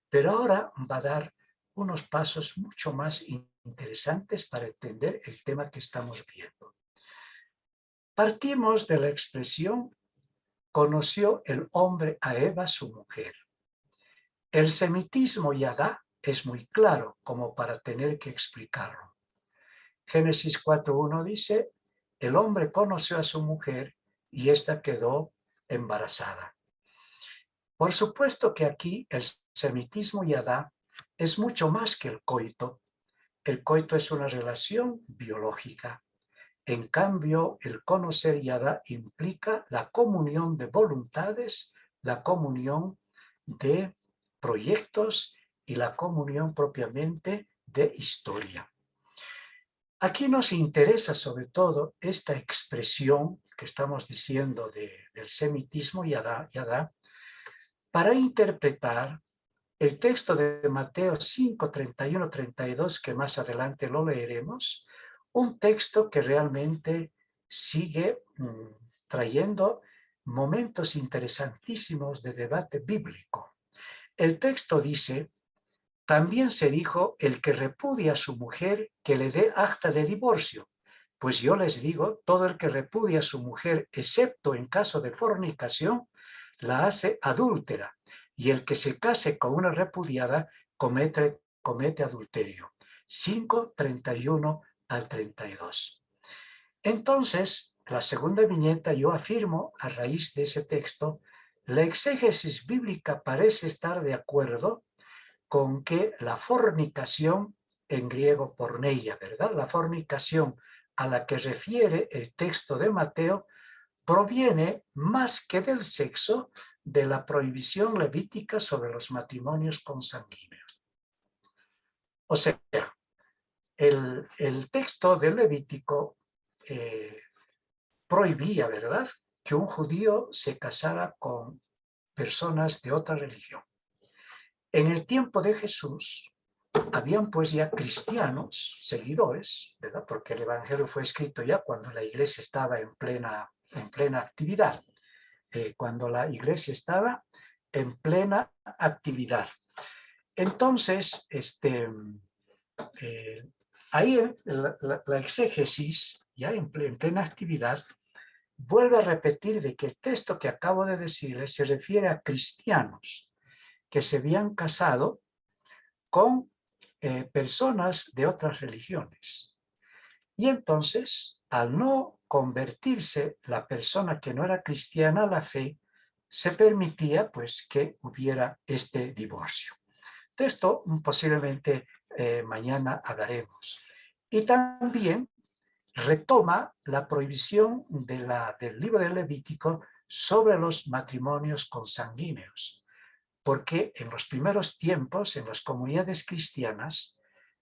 pero ahora va a dar unos pasos mucho más interesantes para entender el tema que estamos viendo. Partimos de la expresión conoció el hombre a Eva, su mujer. El semitismo Yadá es muy claro como para tener que explicarlo. Génesis 4:1 dice, el hombre conoció a su mujer y ésta quedó embarazada. Por supuesto que aquí el semitismo Yadá es mucho más que el coito. El coito es una relación biológica. En cambio, el conocer Yadá implica la comunión de voluntades, la comunión de proyectos y la comunión propiamente de historia. Aquí nos interesa sobre todo esta expresión que estamos diciendo del semitismo Yadá, para interpretar el texto de Mateo 5, 31, 32, que más adelante lo leeremos, un texto que realmente sigue trayendo momentos interesantísimos de debate bíblico. El texto dice, también se dijo, el que repudia a su mujer, que le dé acta de divorcio. Pues yo les digo, todo el que repudia a su mujer, excepto en caso de fornicación, la hace adúltera. Y el que se case con una repudiada, comete adulterio. 5, 31 al 32. Entonces, la segunda viñeta, yo afirmo, a raíz de ese texto, la exégesis bíblica parece estar de acuerdo con que la fornicación, en griego porneia, ¿verdad? La fornicación a la que refiere el texto de Mateo proviene más que del sexo, de la prohibición levítica sobre los matrimonios consanguíneos. O sea, el texto del Levítico prohibía, ¿verdad?, que un judío se casara con personas de otra religión. En el tiempo de Jesús, habían pues ya cristianos, seguidores, ¿verdad?, porque el Evangelio fue escrito ya cuando la iglesia estaba en plena actividad. Cuando la iglesia estaba en plena actividad. Entonces, ahí la exégesis, ya en plena actividad, vuelve a repetir de que el texto que acabo de decirles se refiere a cristianos que se habían casado con personas de otras religiones. Y entonces, al no convertirse la persona que no era cristiana a la fe, se permitía pues que hubiera este divorcio. De esto posiblemente mañana hablaremos. Y también retoma la prohibición del libro del Levítico sobre los matrimonios consanguíneos, porque en los primeros tiempos, en las comunidades cristianas,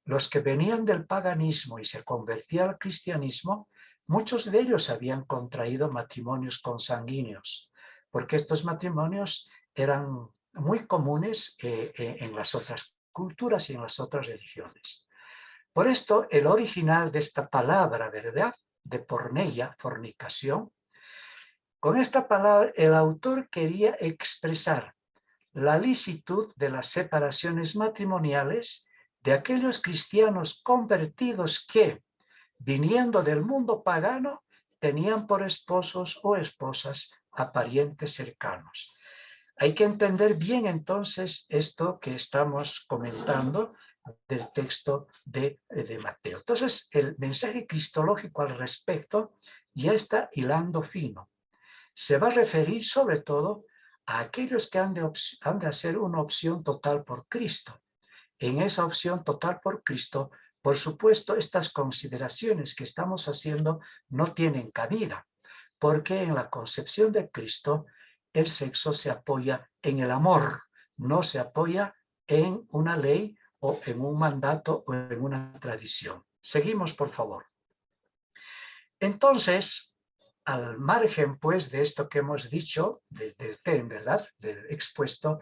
los que venían del paganismo y se convertían al cristianismo, muchos de ellos habían contraído matrimonios consanguíneos, porque estos matrimonios eran muy comunes en las otras culturas y en las otras religiones. Por esto, el original de esta palabra, ¿verdad?, de porneia, fornicación, con esta palabra el autor quería expresar la licitud de las separaciones matrimoniales de aquellos cristianos convertidos que, viniendo del mundo pagano, tenían por esposos o esposas a parientes cercanos. Hay que entender bien entonces esto que estamos comentando del texto de Mateo. Entonces, el mensaje cristológico al respecto ya está hilando fino. Se va a referir sobre todo a aquellos que han de hacer una opción total por Cristo. En esa opción total por Cristo, por supuesto, estas consideraciones que estamos haciendo no tienen cabida, porque en la concepción de Cristo el sexo se apoya en el amor, no se apoya en una ley o en un mandato o en una tradición. Seguimos, por favor. Entonces, al margen, pues, de esto que hemos dicho, del tema, ¿verdad?, del expuesto,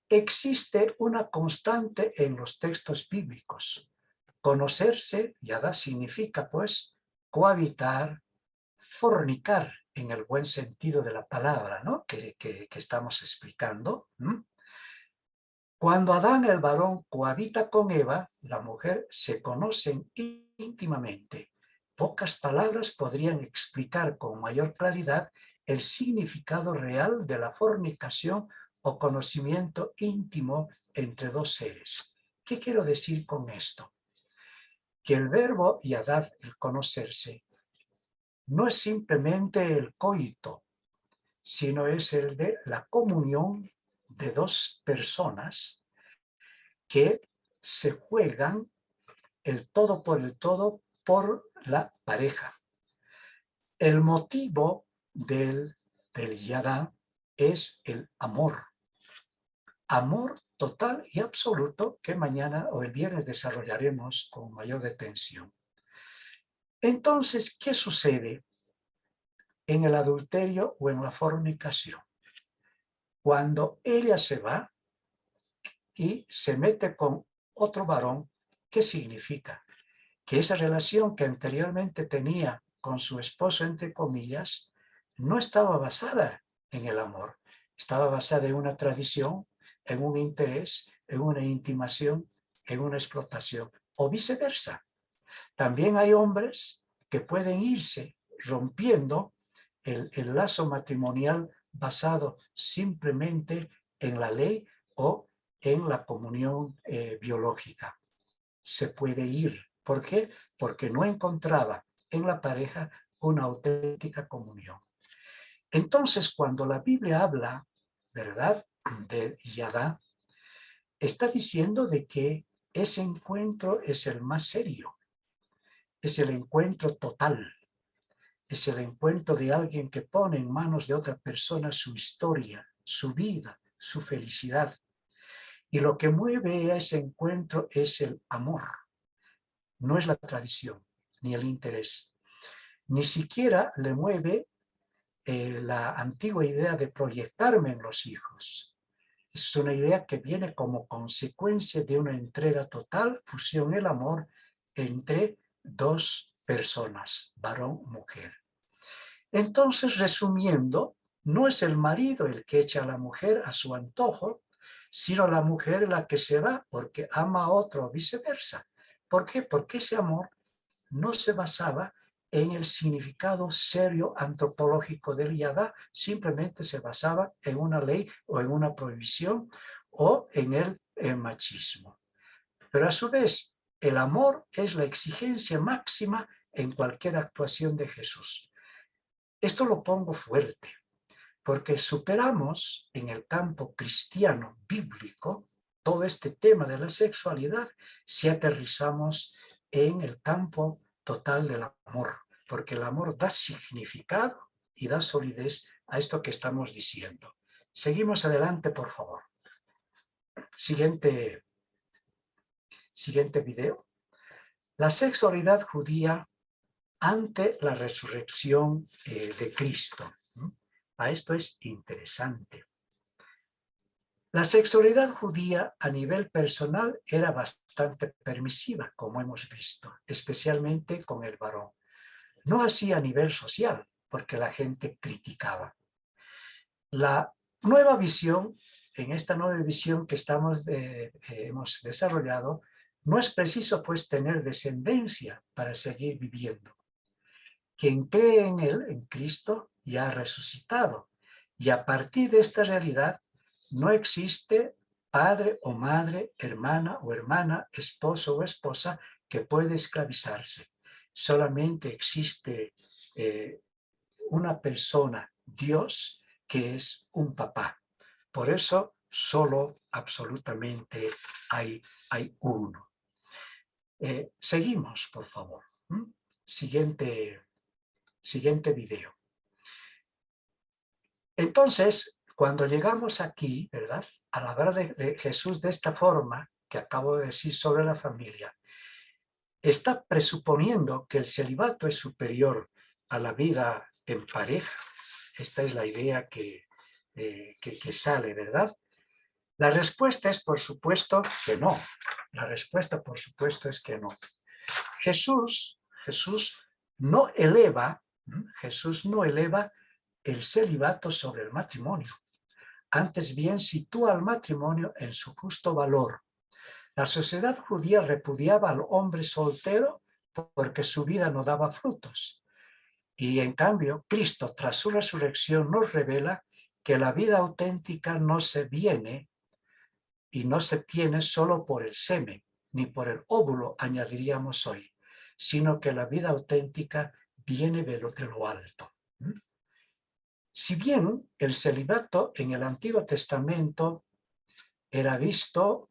existe una constante en los textos bíblicos. Conocerse, yada, significa, pues, cohabitar, fornicar, en el buen sentido de la palabra, ¿no?, que estamos explicando. Cuando Adán, el varón, cohabita con Eva, la mujer, se conocen íntimamente. Pocas palabras podrían explicar con mayor claridad el significado real de la fornicación o conocimiento íntimo entre dos seres. ¿Qué quiero decir con esto? Que el verbo yadad, el conocerse, no es simplemente el coito, sino es el de la comunión de dos personas que se juegan el todo por la pareja. El motivo del yadá es el amor. Amor total y absoluto que mañana o el viernes desarrollaremos con mayor detención. Entonces, ¿qué sucede en el adulterio o en la fornicación? Cuando ella se va y se mete con otro varón, ¿qué significa? Que esa relación que anteriormente tenía con su esposo, entre comillas, no estaba basada en el amor, estaba basada en una tradición, en un interés, en una intimación, en una explotación, o viceversa. También hay hombres que pueden irse rompiendo el lazo matrimonial basado simplemente en la ley o en la comunión biológica. Se puede ir. ¿Por qué? Porque no encontraba en la pareja una auténtica comunión. Entonces, cuando la Biblia habla, ¿verdad?, de yadá, está diciendo de que ese encuentro es el más serio, es el encuentro total, es el encuentro de alguien que pone en manos de otra persona su historia, su vida, su felicidad. Y lo que mueve a ese encuentro es el amor. No es la tradición, ni el interés. Ni siquiera le mueve la antigua idea de proyectarme en los hijos. Es una idea que viene como consecuencia de una entrega total, fusión, el amor entre dos personas, varón, mujer. Entonces, resumiendo, no es el marido el que echa a la mujer a su antojo, sino la mujer la que se va porque ama a otro o viceversa. ¿Por qué? Porque ese amor no se basaba en el significado serio antropológico del yadá, simplemente se basaba en una ley o en una prohibición o en el machismo. Pero a su vez, el amor es la exigencia máxima en cualquier actuación de Jesús. Esto lo pongo fuerte, porque superamos en el campo cristiano bíblico todo este tema de la sexualidad si aterrizamos en el campo total del amor, porque el amor da significado y da solidez a esto que estamos diciendo. Seguimos adelante, por favor. Siguiente video. La sexualidad judía ante la resurrección de Cristo. Esto es interesante. La sexualidad judía a nivel personal era bastante permisiva, como hemos visto, especialmente con el varón. No así a nivel social, porque la gente criticaba. La nueva visión, en esta nueva visión que hemos desarrollado, no es preciso pues tener descendencia para seguir viviendo. Quien cree en él, en Cristo, ya ha resucitado. Y a partir de esta realidad no existe padre o madre, hermana o hermana, esposo o esposa que puede esclavizarse. Solamente existe una persona, Dios, que es un papá. Por eso solo absolutamente hay uno. Seguimos, por favor. Siguiente video. Entonces, cuando llegamos aquí, ¿verdad? Al hablar de Jesús de esta forma, que acabo de decir sobre la familia, está presuponiendo que el celibato es superior a la vida en pareja. Esta es la idea que sale, ¿verdad? La respuesta es, por supuesto, que no. La respuesta, por supuesto, es que no. Jesús no eleva el celibato sobre el matrimonio. Antes bien, sitúa al matrimonio en su justo valor. La sociedad judía repudiaba al hombre soltero porque su vida no daba frutos. Y en cambio, Cristo, tras su resurrección, nos revela que la vida auténtica no se viene y no se tiene solo por el semen, ni por el óvulo, añadiríamos hoy, sino que la vida auténtica viene de lo alto. Si bien el celibato en el Antiguo Testamento era visto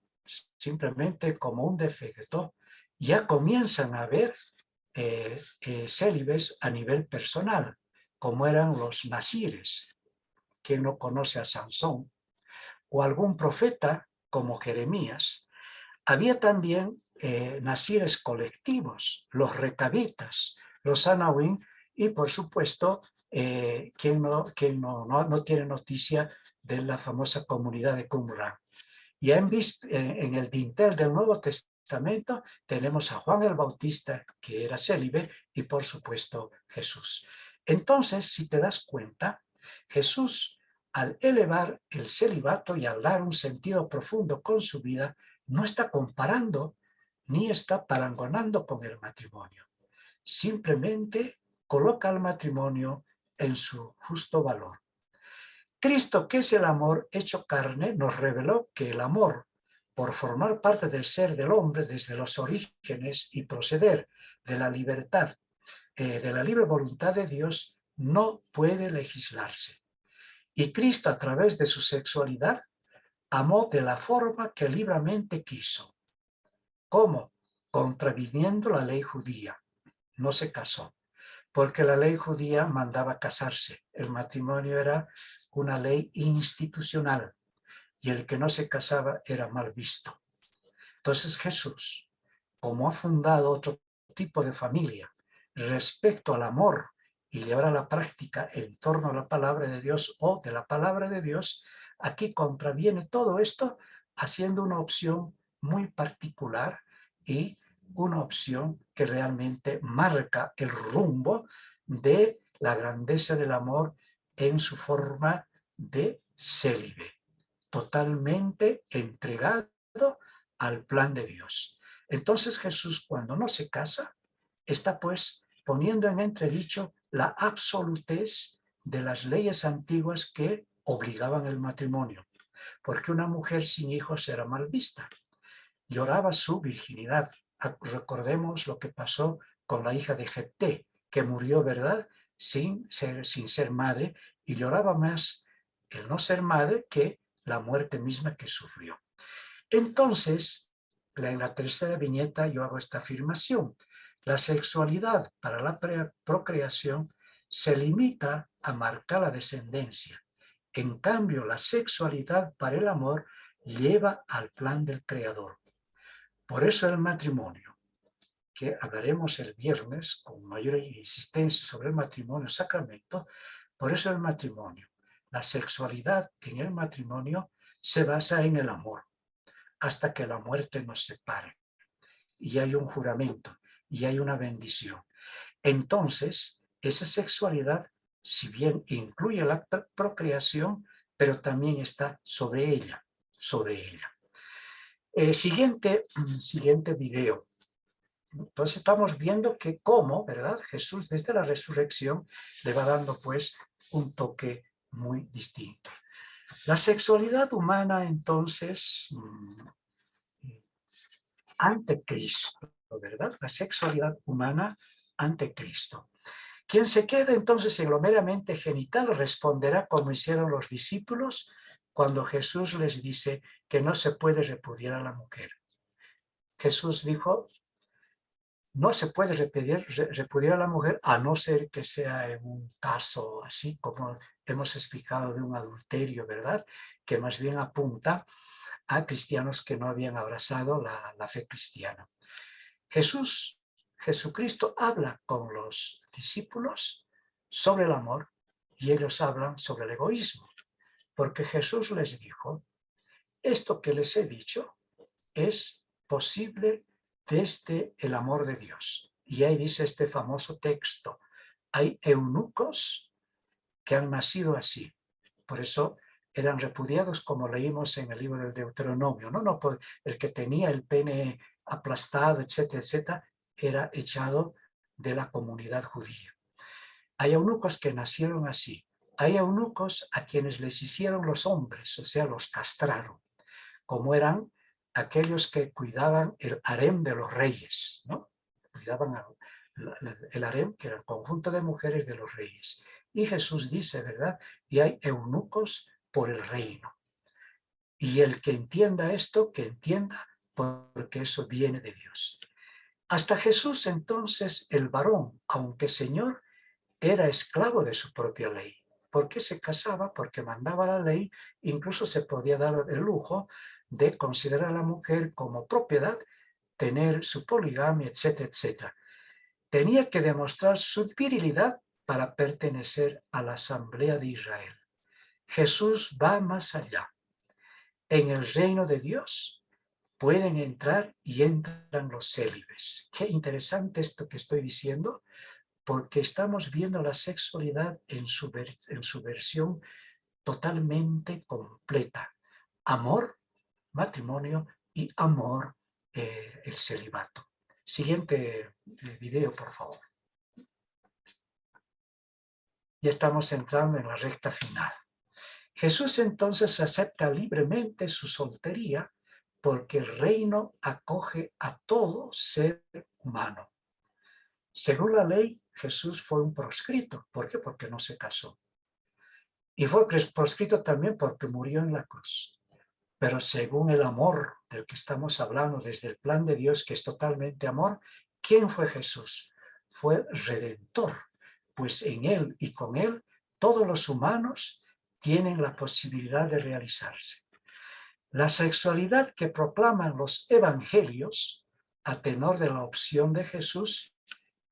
simplemente como un defecto, ya comienzan a haber célibes a nivel personal, como eran los nasires, quien no conoce a Sansón, o algún profeta como Jeremías. Había también nasires colectivos, los recabitas, los anahuim, y por supuesto, quien no tiene noticia de la famosa comunidad de Qumran. Y en el dintel del Nuevo Testamento tenemos a Juan el Bautista, que era célibe, y por supuesto Jesús. Entonces, si te das cuenta, Jesús, al elevar el celibato y al dar un sentido profundo con su vida, no está comparando ni está parangonando con el matrimonio. Simplemente coloca al matrimonio en su justo valor. Cristo, que es el amor hecho carne, nos reveló que el amor, por formar parte del ser del hombre desde los orígenes y proceder de la libertad, de la libre voluntad de Dios, no puede legislarse. Y Cristo, a través de su sexualidad, amó de la forma que libremente quiso. ¿Cómo? Contraviniendo la ley judía. No se casó, porque la ley judía mandaba casarse. El matrimonio era una ley institucional y el que no se casaba era mal visto. Entonces Jesús, como ha fundado otro tipo de familia respecto al amor y llevar a la práctica en torno a la palabra de Dios o de la palabra de Dios, aquí contraviene todo esto haciendo una opción muy particular y una opción que realmente marca el rumbo de la grandeza del amor en su forma de célibe, totalmente entregado al plan de Dios. Entonces Jesús, cuando no se casa, está pues poniendo en entredicho la absolutez de las leyes antiguas que obligaban el matrimonio, porque una mujer sin hijos era mal vista. Lloraba su virginidad. Recordemos lo que pasó con la hija de Jefté, que murió, ¿verdad?, sin ser madre, y lloraba más el no ser madre que la muerte misma que sufrió. Entonces, en la tercera viñeta yo hago esta afirmación. La sexualidad para la procreación se limita a marcar la descendencia. En cambio, la sexualidad para el amor lleva al plan del Creador. Por eso el matrimonio, que hablaremos el viernes con mayor insistencia sobre el matrimonio sacramento, por eso el matrimonio, la sexualidad en el matrimonio se basa en el amor, hasta que la muerte nos separe. Y hay un juramento, y hay una bendición. Entonces, esa sexualidad, si bien incluye la procreación, pero también está sobre ella, Siguiente video. Entonces estamos viendo que cómo, ¿verdad?, Jesús desde la resurrección le va dando pues un toque muy distinto. La sexualidad humana, entonces, ante Cristo, ¿verdad? La sexualidad humana ante Cristo. Quien se queda entonces en lo meramente genital responderá como hicieron los discípulos cuando Jesús les dice que no se puede repudiar a la mujer. Jesús dijo, no se puede repudiar a la mujer a no ser que sea en un caso así como hemos explicado de un adulterio, ¿verdad? Que más bien apunta a cristianos que no habían abrazado la fe cristiana. Jesucristo habla con los discípulos sobre el amor y ellos hablan sobre el egoísmo, porque Jesús les dijo, esto que les he dicho es posible desde el amor de Dios. Y ahí dice este famoso texto, hay eunucos que han nacido así, por eso eran repudiados como leímos en el libro del Deuteronomio, no por el que tenía el pene aplastado, etcétera, etcétera, era echado de la comunidad judía. Hay eunucos que nacieron así, hay eunucos a quienes les hicieron los hombres, o sea, los castraron, como eran aquellos que cuidaban el harem de los reyes, ¿no? Cuidaban el harem, que era el conjunto de mujeres de los reyes. Y Jesús dice, ¿verdad? Y hay eunucos por el reino. Y el que entienda esto, que entienda, porque eso viene de Dios. Hasta Jesús entonces, el varón, aunque Señor, era esclavo de su propia ley. ¿Por qué se casaba? Porque mandaba la ley, incluso se podía dar el lujo de considerar a la mujer como propiedad, tener su poligamia, etcétera, etcétera. Tenía que demostrar su virilidad para pertenecer a la Asamblea de Israel. Jesús va más allá. En el reino de Dios pueden entrar y entran los célibes. Qué interesante esto que estoy diciendo, porque estamos viendo la sexualidad en su versión totalmente completa. Amor, matrimonio y amor, el celibato. Siguiente video, por favor. Ya estamos entrando en la recta final. Jesús entonces acepta libremente su soltería porque el reino acoge a todo ser humano. Según la ley, Jesús fue un proscrito. ¿Por qué? Porque no se casó. Y fue proscrito también porque murió en la cruz. Pero según el amor del que estamos hablando, desde el plan de Dios, que es totalmente amor, ¿quién fue Jesús? Fue redentor, pues en Él y con Él todos los humanos tienen la posibilidad de realizarse. La sexualidad que proclaman los evangelios, a tenor de la opción de Jesús,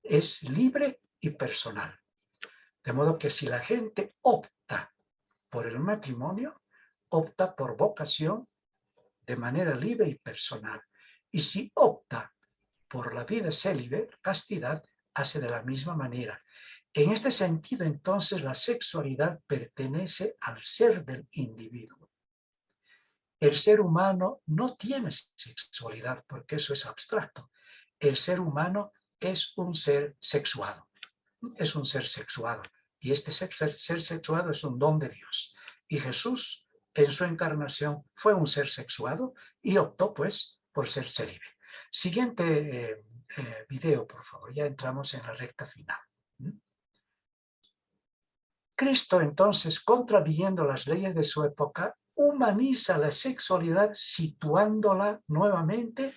es libre y personal. De modo que si la gente opta por el matrimonio, opta por vocación de manera libre y personal. Y si opta por la vida célibe, castidad, hace de la misma manera. En este sentido, entonces, la sexualidad pertenece al ser del individuo. El ser humano no tiene sexualidad porque eso es abstracto. El ser humano es un ser sexuado. Es un ser sexuado. Y este ser sexuado es un don de Dios. Y Jesús, en su encarnación, fue un ser sexuado y optó, pues, por ser célibe. Siguiente video, por favor. Ya entramos en la recta final. Cristo, entonces, contraviniendo las leyes de su época, humaniza la sexualidad situándola nuevamente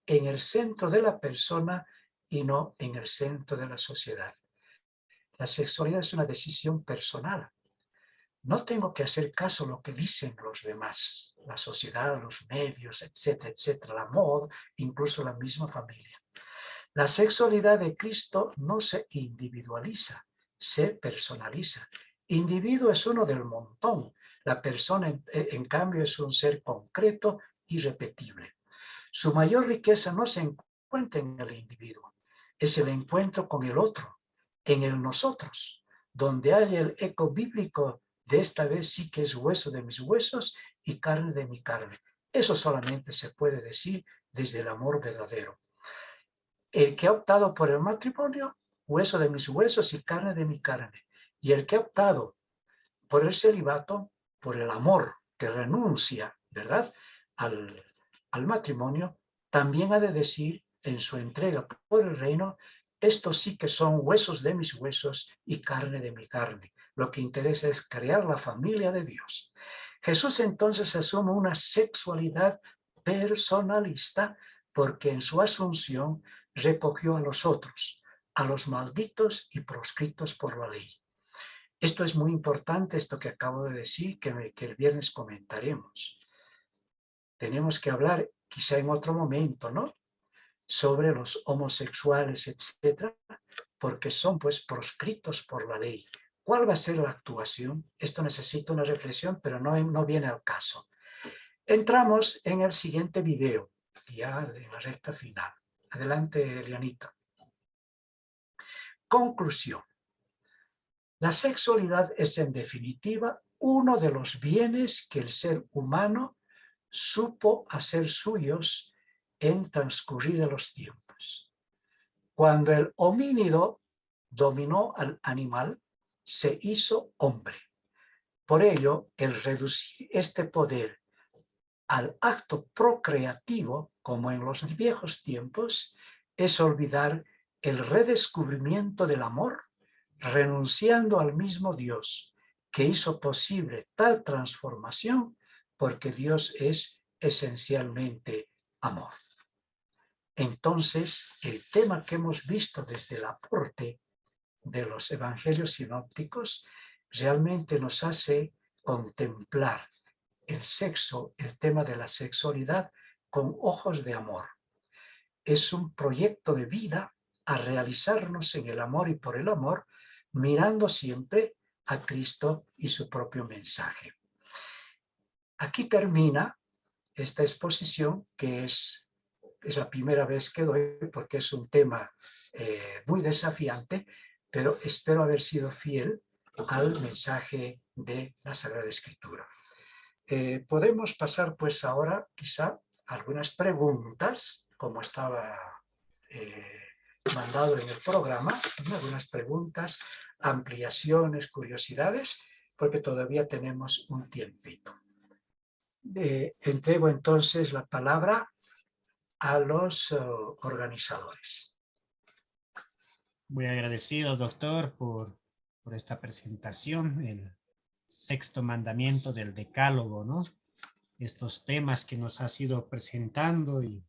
en el centro de la persona y no en el centro de la sociedad. La sexualidad es una decisión personal. No tengo que hacer caso a lo que dicen los demás, la sociedad, los medios, etcétera, etcétera, la moda, incluso la misma familia. La sexualidad de Cristo no se individualiza, se personaliza. Individuo es uno del montón. La persona, en cambio, es un ser concreto y repetible. Su mayor riqueza no se encuentra en el individuo, es el encuentro con el otro, en el nosotros, donde hay el eco bíblico de esta vez sí que es hueso de mis huesos y carne de mi carne. Eso solamente se puede decir desde el amor verdadero. El que ha optado por el matrimonio, hueso de mis huesos y carne de mi carne. Y el que ha optado por el celibato, por el amor que renuncia, ¿verdad?, al matrimonio, también ha de decir en su entrega por el reino: estos sí que son huesos de mis huesos y carne de mi carne. Lo que interesa es crear la familia de Dios. Jesús entonces asume una sexualidad personalista porque en su asunción recogió a los otros, a los malditos y proscritos por la ley. Esto es muy importante, esto que acabo de decir, que el viernes comentaremos. Tenemos que hablar quizá en otro momento, ¿no?, sobre los homosexuales, etcétera, porque son pues proscritos por la ley. ¿Cuál va a ser la actuación? Esto necesita una reflexión, pero no viene al caso. Entramos en el siguiente video, ya en la recta final. Adelante, Elianita. Conclusión. La sexualidad es en definitiva uno de los bienes que el ser humano supo hacer suyos en transcurrir de los tiempos. Cuando el homínido dominó al animal, se hizo hombre. Por ello, el reducir este poder al acto procreativo, como en los viejos tiempos, es olvidar el redescubrimiento del amor, renunciando al mismo Dios que hizo posible tal transformación, porque Dios es esencialmente amor. Entonces, el tema que hemos visto desde el aporte de los evangelios sinópticos realmente nos hace contemplar el sexo, el tema de la sexualidad, con ojos de amor. Es un proyecto de vida a realizarnos en el amor y por el amor, mirando siempre a Cristo y su propio mensaje. Aquí termina esta exposición, que es la primera vez que doy, porque es un tema muy desafiante, pero espero haber sido fiel al mensaje de la Sagrada Escritura. Podemos pasar pues ahora quizá a algunas preguntas, como estaba mandado en el programa, algunas preguntas, ampliaciones, curiosidades, porque todavía tenemos un tiempito. Entrego entonces la palabra a los organizadores. Muy agradecido, doctor, por esta presentación, el sexto mandamiento del Decálogo, ¿no? Estos temas que nos ha sido presentando y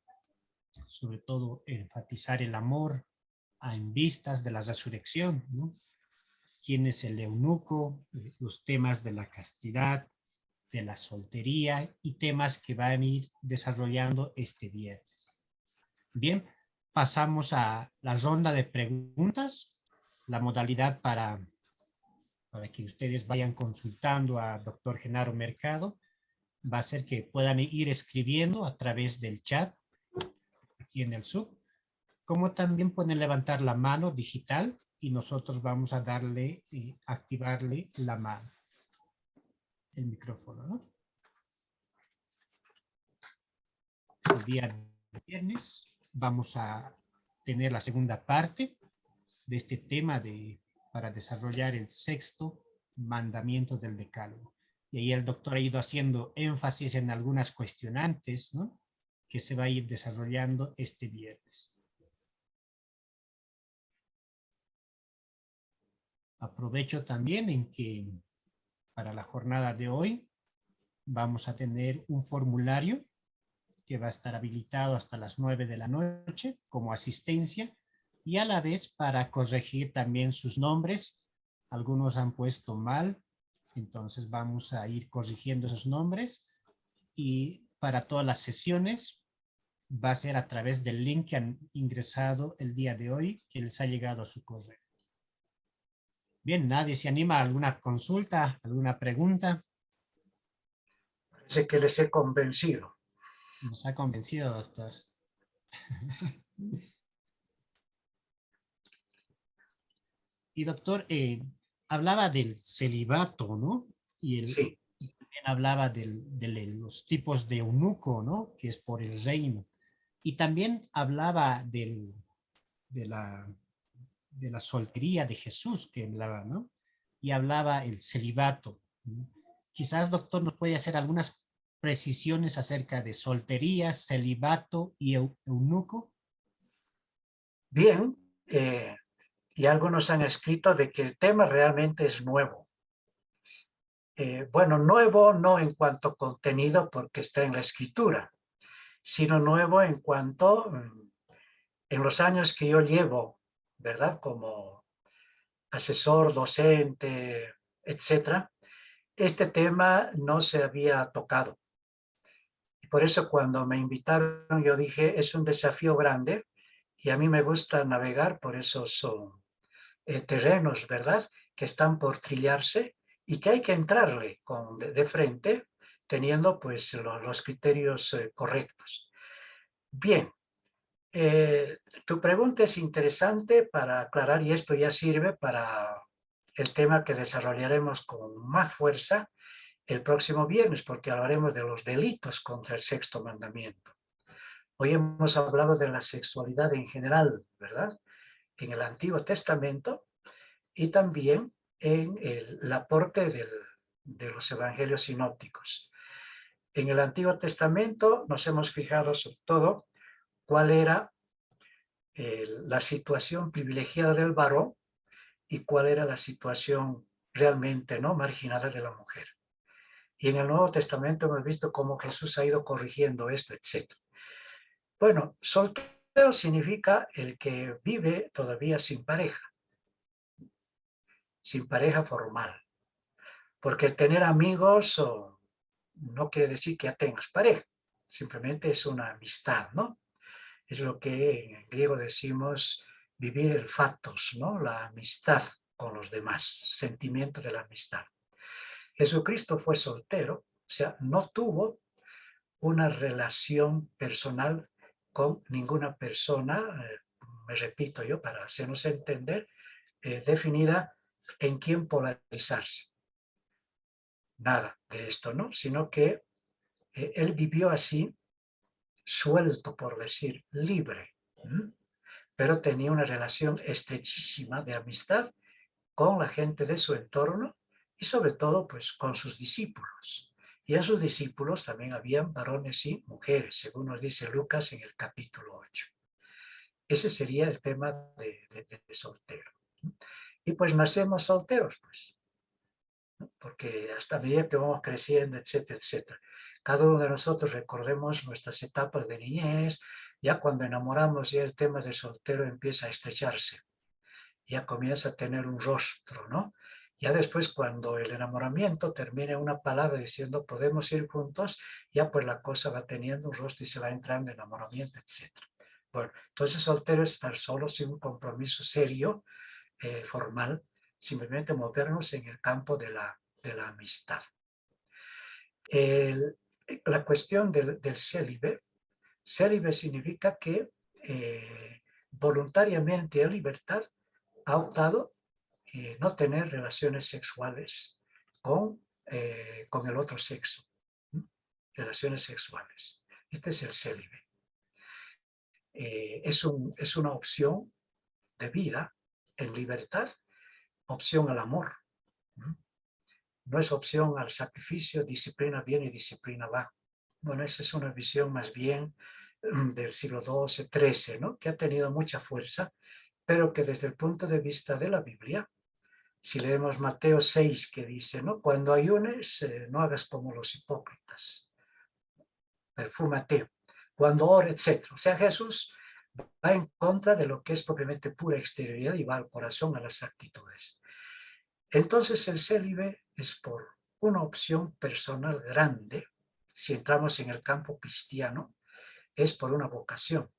sobre todo enfatizar el amor en vistas de la resurrección, ¿no? ¿Quién es el eunuco? Los temas de la castidad, de la soltería y temas que van a ir desarrollando este viernes. Bien, pasamos a la ronda de preguntas. La modalidad para que ustedes vayan consultando a doctor Genaro Mercado va a ser que puedan ir escribiendo a través del chat aquí en el Zoom, como también pueden levantar la mano digital y nosotros vamos a darle, activarle la mano, el micrófono, ¿no? El día viernes vamos a tener la segunda parte de este tema para desarrollar el sexto mandamiento del Decálogo. Y ahí el doctor ha ido haciendo énfasis en algunas cuestionantes, ¿no?, que se va a ir desarrollando este viernes. Aprovecho también en que para la jornada de hoy vamos a tener un formulario que va a estar habilitado hasta las 9 de la noche como asistencia y a la vez para corregir también sus nombres. Algunos han puesto mal, entonces vamos a ir corrigiendo esos nombres y para todas las sesiones va a ser a través del link que han ingresado el día de hoy, que les ha llegado a su correo. Bien, ¿nadie se anima a alguna consulta, alguna pregunta? Parece que les he convencido. Nos ha convencido, doctor. Y doctor, hablaba del celibato, ¿no? Y sí. También hablaba de los tipos de eunuco, ¿no? Que es por el reino. Y también hablaba de la soltería de Jesús que hablaba, ¿no? Y hablaba el celibato, ¿no? Quizás, doctor, nos puede hacer algunas precisiones acerca de soltería, celibato y eunuco. Bien, y algunos han escrito de que el tema realmente es nuevo. Bueno, nuevo no en cuanto a contenido porque está en la escritura, sino nuevo en cuanto, en los años que yo llevo, ¿verdad? Como asesor, docente, etcétera, este tema no se había tocado. Y por eso cuando me invitaron yo dije, es un desafío grande y a mí me gusta navegar por esos terrenos, ¿verdad? Que están por trillarse y que hay que entrarle de frente teniendo pues los criterios correctos. Bien, tu pregunta es interesante para aclarar y esto ya sirve para el tema que desarrollaremos con más fuerza el próximo viernes, porque hablaremos de los delitos contra el sexto mandamiento. Hoy hemos hablado de la sexualidad en general, ¿verdad? En el Antiguo Testamento y también en el aporte de los evangelios sinópticos. En el Antiguo Testamento nos hemos fijado sobre todo cuál era la situación privilegiada del varón y cuál era la situación realmente no marginada de la mujer. Y en el Nuevo Testamento hemos visto cómo Jesús ha ido corrigiendo esto, etc. Bueno, soltero significa el que vive todavía sin pareja formal. Porque el tener amigos no quiere decir que ya tengas pareja, simplemente es una amistad, ¿no? Es lo que en griego decimos vivir el fatos, ¿no? La amistad con los demás, sentimiento de la amistad. Jesucristo fue soltero, o sea, no tuvo una relación personal con ninguna persona, me repito yo para hacernos entender, definida en quién polarizarse. Nada de esto, ¿no? Sino que él vivió así, suelto por decir, libre, pero tenía una relación estrechísima de amistad con la gente de su entorno y sobre todo pues con sus discípulos. Y en sus discípulos también habían varones y mujeres, según nos dice Lucas en el capítulo 8. Ese sería el tema de soltero. Y pues nacemos solteros, pues, porque hasta medida que vamos creciendo, etcétera, etcétera. Cada uno de nosotros recordemos nuestras etapas de niñez, ya cuando enamoramos ya el tema de soltero empieza a estrecharse, ya comienza a tener un rostro, ¿no? Ya después cuando el enamoramiento termina una palabra diciendo podemos ir juntos, ya pues la cosa va teniendo un rostro y se va entrando en enamoramiento, etcétera. Bueno, entonces soltero es estar solo sin un compromiso serio, formal, simplemente movernos en el campo de la amistad. La cuestión del célibe significa que voluntariamente en libertad ha optado no tener relaciones sexuales con el otro sexo. Relaciones sexuales. Este es el célibe. Es una opción de vida en libertad, opción al amor. No es opción al sacrificio, disciplina viene y disciplina va. Bueno, esa es una visión más bien del siglo XII, XIII, ¿no? Que ha tenido mucha fuerza, pero que desde el punto de vista de la Biblia, si leemos Mateo 6, que dice, ¿no? Cuando ayunes, no hagas como los hipócritas, perfúmate, cuando ores, etc. O sea, Jesús va en contra de lo que es propiamente pura exterioridad y va al corazón, a las actitudes. Entonces el célibe es por una opción personal grande, si entramos en el campo cristiano, es por una vocación,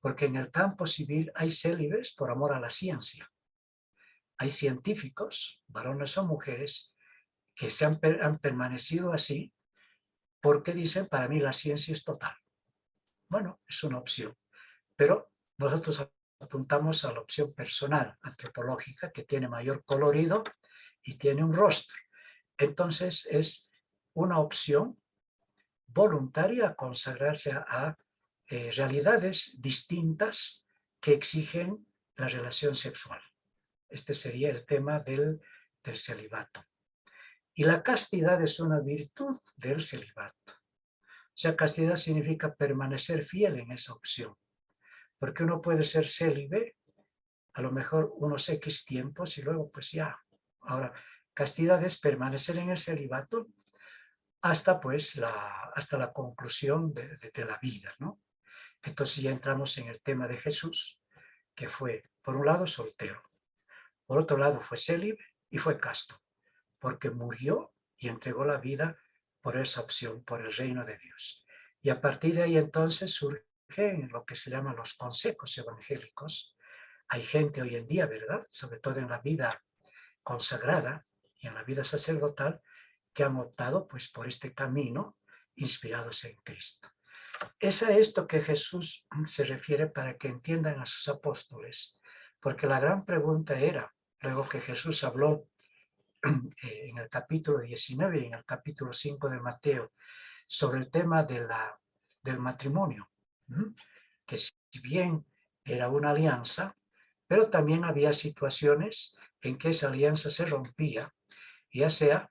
porque en el campo civil hay célibes por amor a la ciencia. Hay científicos, varones o mujeres, que han permanecido así porque dicen, para mí la ciencia es total. Bueno, es una opción, pero nosotros apuntamos a la opción personal, antropológica, que tiene mayor colorido y tiene un rostro. Entonces es una opción voluntaria a consagrarse a realidades distintas que exigen la relación sexual. Este sería el tema del celibato. Y la castidad es una virtud del celibato. O sea, castidad significa permanecer fiel en esa opción. Porque uno puede ser célibe, a lo mejor unos X tiempos y luego pues ya. Ahora, castidad es permanecer en el celibato hasta pues hasta la conclusión de la vida, ¿no? Entonces ya entramos en el tema de Jesús, que fue, por un lado, soltero. Por otro lado, fue célibe y fue casto, porque murió y entregó la vida por esa opción, por el reino de Dios. Y a partir de ahí entonces surgen lo que se llaman los consejos evangélicos. Hay gente hoy en día, ¿verdad?, sobre todo en la vida consagrada y en la vida sacerdotal, que han optado pues por este camino inspirados en Cristo. Es a esto que Jesús se refiere para que entiendan a sus apóstoles, porque la gran pregunta era, luego que Jesús habló en el capítulo 19 y en el capítulo 5 de Mateo, sobre el tema del matrimonio, que si bien era una alianza, pero también había situaciones en que esa alianza se rompía, ya sea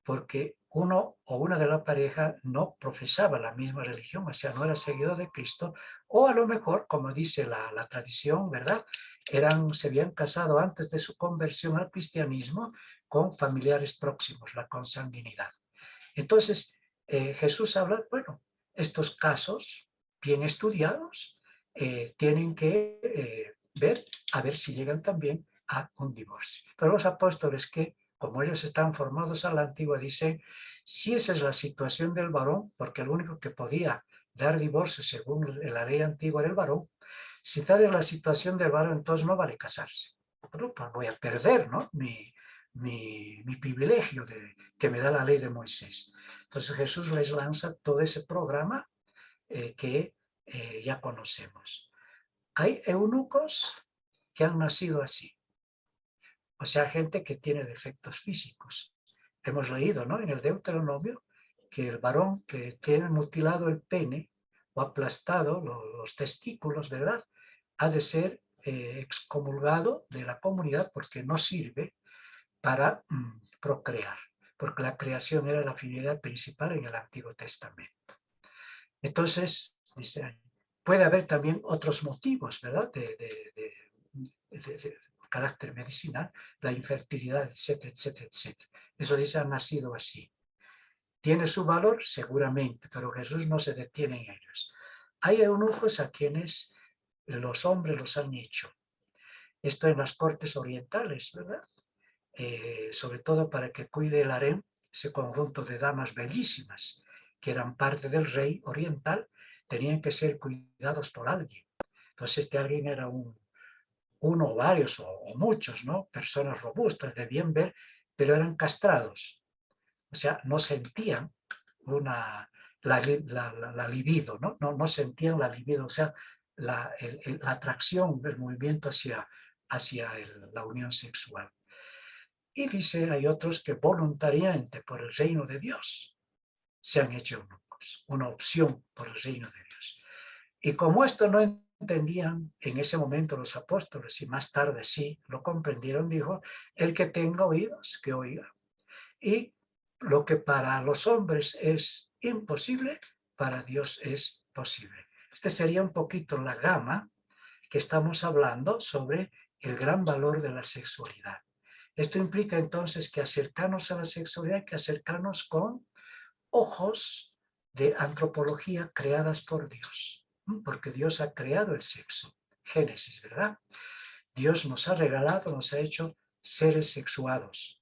porque uno o una de la pareja no profesaba la misma religión, o sea, no era seguidor de Cristo, o a lo mejor, como dice la tradición, ¿verdad?, se habían casado antes de su conversión al cristianismo con familiares próximos, la consanguinidad. Entonces, Jesús habla, bueno, estos casos bien estudiados tienen que ver, a ver si llegan también a un divorcio. Pero los apóstoles, que como ellos están formados a la antigua, dicen, si esa es la situación del varón, porque el único que podía dar divorcio según la ley antigua era el varón, si tal es la situación del varón, entonces no vale casarse. Bueno, pues voy a perder, ¿no?, mi privilegio que me da la ley de Moisés. Entonces Jesús les lanza todo ese programa que ya conocemos. Hay eunucos que han nacido así, o sea, gente que tiene defectos físicos. Hemos leído, ¿no?, en el Deuteronomio, que el varón que tiene mutilado el pene o aplastado los testículos, ¿verdad?, ha de ser excomulgado de la comunidad porque no sirve para procrear, porque la creación era la finalidad principal en el Antiguo Testamento. Entonces, dice, puede haber también otros motivos, ¿verdad?, de carácter medicinal, la infertilidad, etcétera, etcétera, etcétera. Eso dice, ha nacido así. ¿Tiene su valor? Seguramente, pero Jesús no se detiene en ellos. Hay eunucos a quienes los hombres los han hecho. Esto en las cortes orientales, ¿verdad? Sobre todo para que cuide el harén, ese conjunto de damas bellísimas que eran parte del rey oriental, tenían que ser cuidados por alguien. Entonces este alguien era uno o varios o muchos, ¿no?, personas robustas, de bien ver, pero eran castrados. O sea, no sentían la libido, ¿no? No sentían la libido, o sea, la atracción del movimiento hacia la unión sexual. Y dice, hay otros que voluntariamente por el reino de Dios se han hecho eunucos, una opción por el reino de Dios. Y como esto no entendían en ese momento los apóstoles, y más tarde sí lo comprendieron, dijo, el que tenga oídos, que oiga. Y lo que para los hombres es imposible, para Dios es posible. Este sería un poquito la gama que estamos hablando sobre el gran valor de la sexualidad. Esto implica entonces que acercarnos a la sexualidad hay que acercarnos con ojos de antropología creadas por Dios, porque Dios ha creado el sexo. Génesis, ¿verdad? Dios nos ha regalado, nos ha hecho seres sexuados.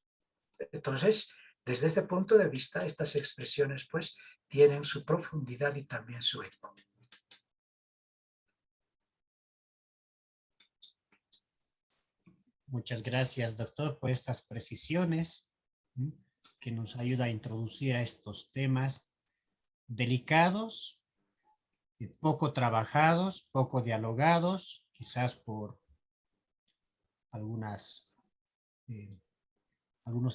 Entonces, desde este punto de vista, estas expresiones pues tienen su profundidad y también su eco. Muchas gracias, doctor, por estas precisiones que nos ayuda a introducir a estos temas delicados, poco trabajados, poco dialogados, quizás por algunos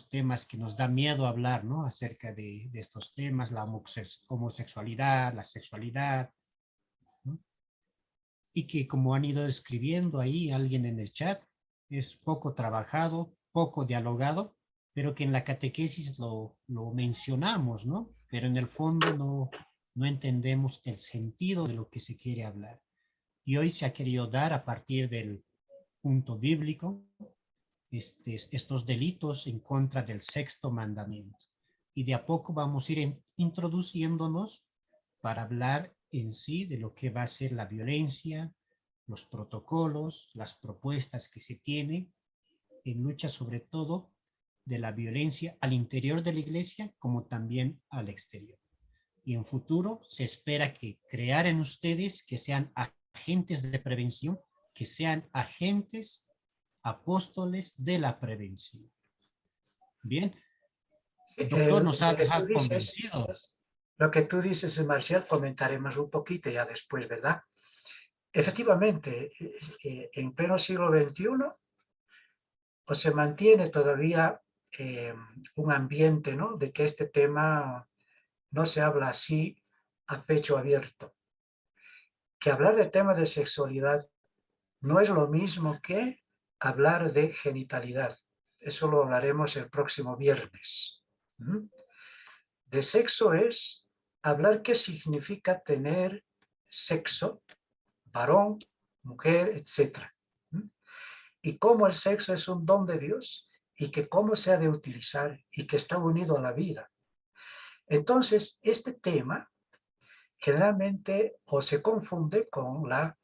temas que nos da miedo hablar, ¿no?, acerca de estos temas, la homosexualidad, la sexualidad, ¿no?, y que, como han ido escribiendo ahí alguien en el chat, es poco trabajado, poco dialogado, pero que en la catequesis lo mencionamos, ¿no? Pero en el fondo no entendemos el sentido de lo que se quiere hablar. Y hoy se ha querido dar a partir del punto bíblico estos delitos en contra del sexto mandamiento. Y de a poco vamos a ir introduciéndonos para hablar en sí de lo que va a ser la violencia, los protocolos, las propuestas que se tienen en lucha sobre todo de la violencia al interior de la iglesia como también al exterior. Y en futuro se espera que crear en ustedes que sean agentes de prevención, que sean agentes apóstoles de la prevención. Bien, doctor, nos ha dejado convencidos. Lo que tú dices, Marcial, comentaremos un poquito ya después, ¿verdad? Efectivamente, en pleno siglo XXI, o se mantiene todavía un ambiente, ¿no?, de que este tema no se habla así a pecho abierto. Que hablar de temas de sexualidad no es lo mismo que hablar de genitalidad. Eso lo hablaremos el próximo viernes. De sexo es hablar qué significa tener sexo, varón, mujer, etc. Y cómo el sexo es un don de Dios y que cómo se ha de utilizar y que está unido a la vida. Entonces, este tema generalmente o se confunde con la,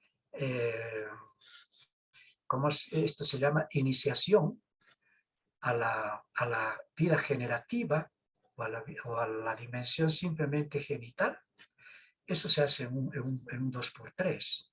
¿cómo esto se llama? Iniciación a la vida generativa o a la dimensión simplemente genital. Eso se hace en un 2x3.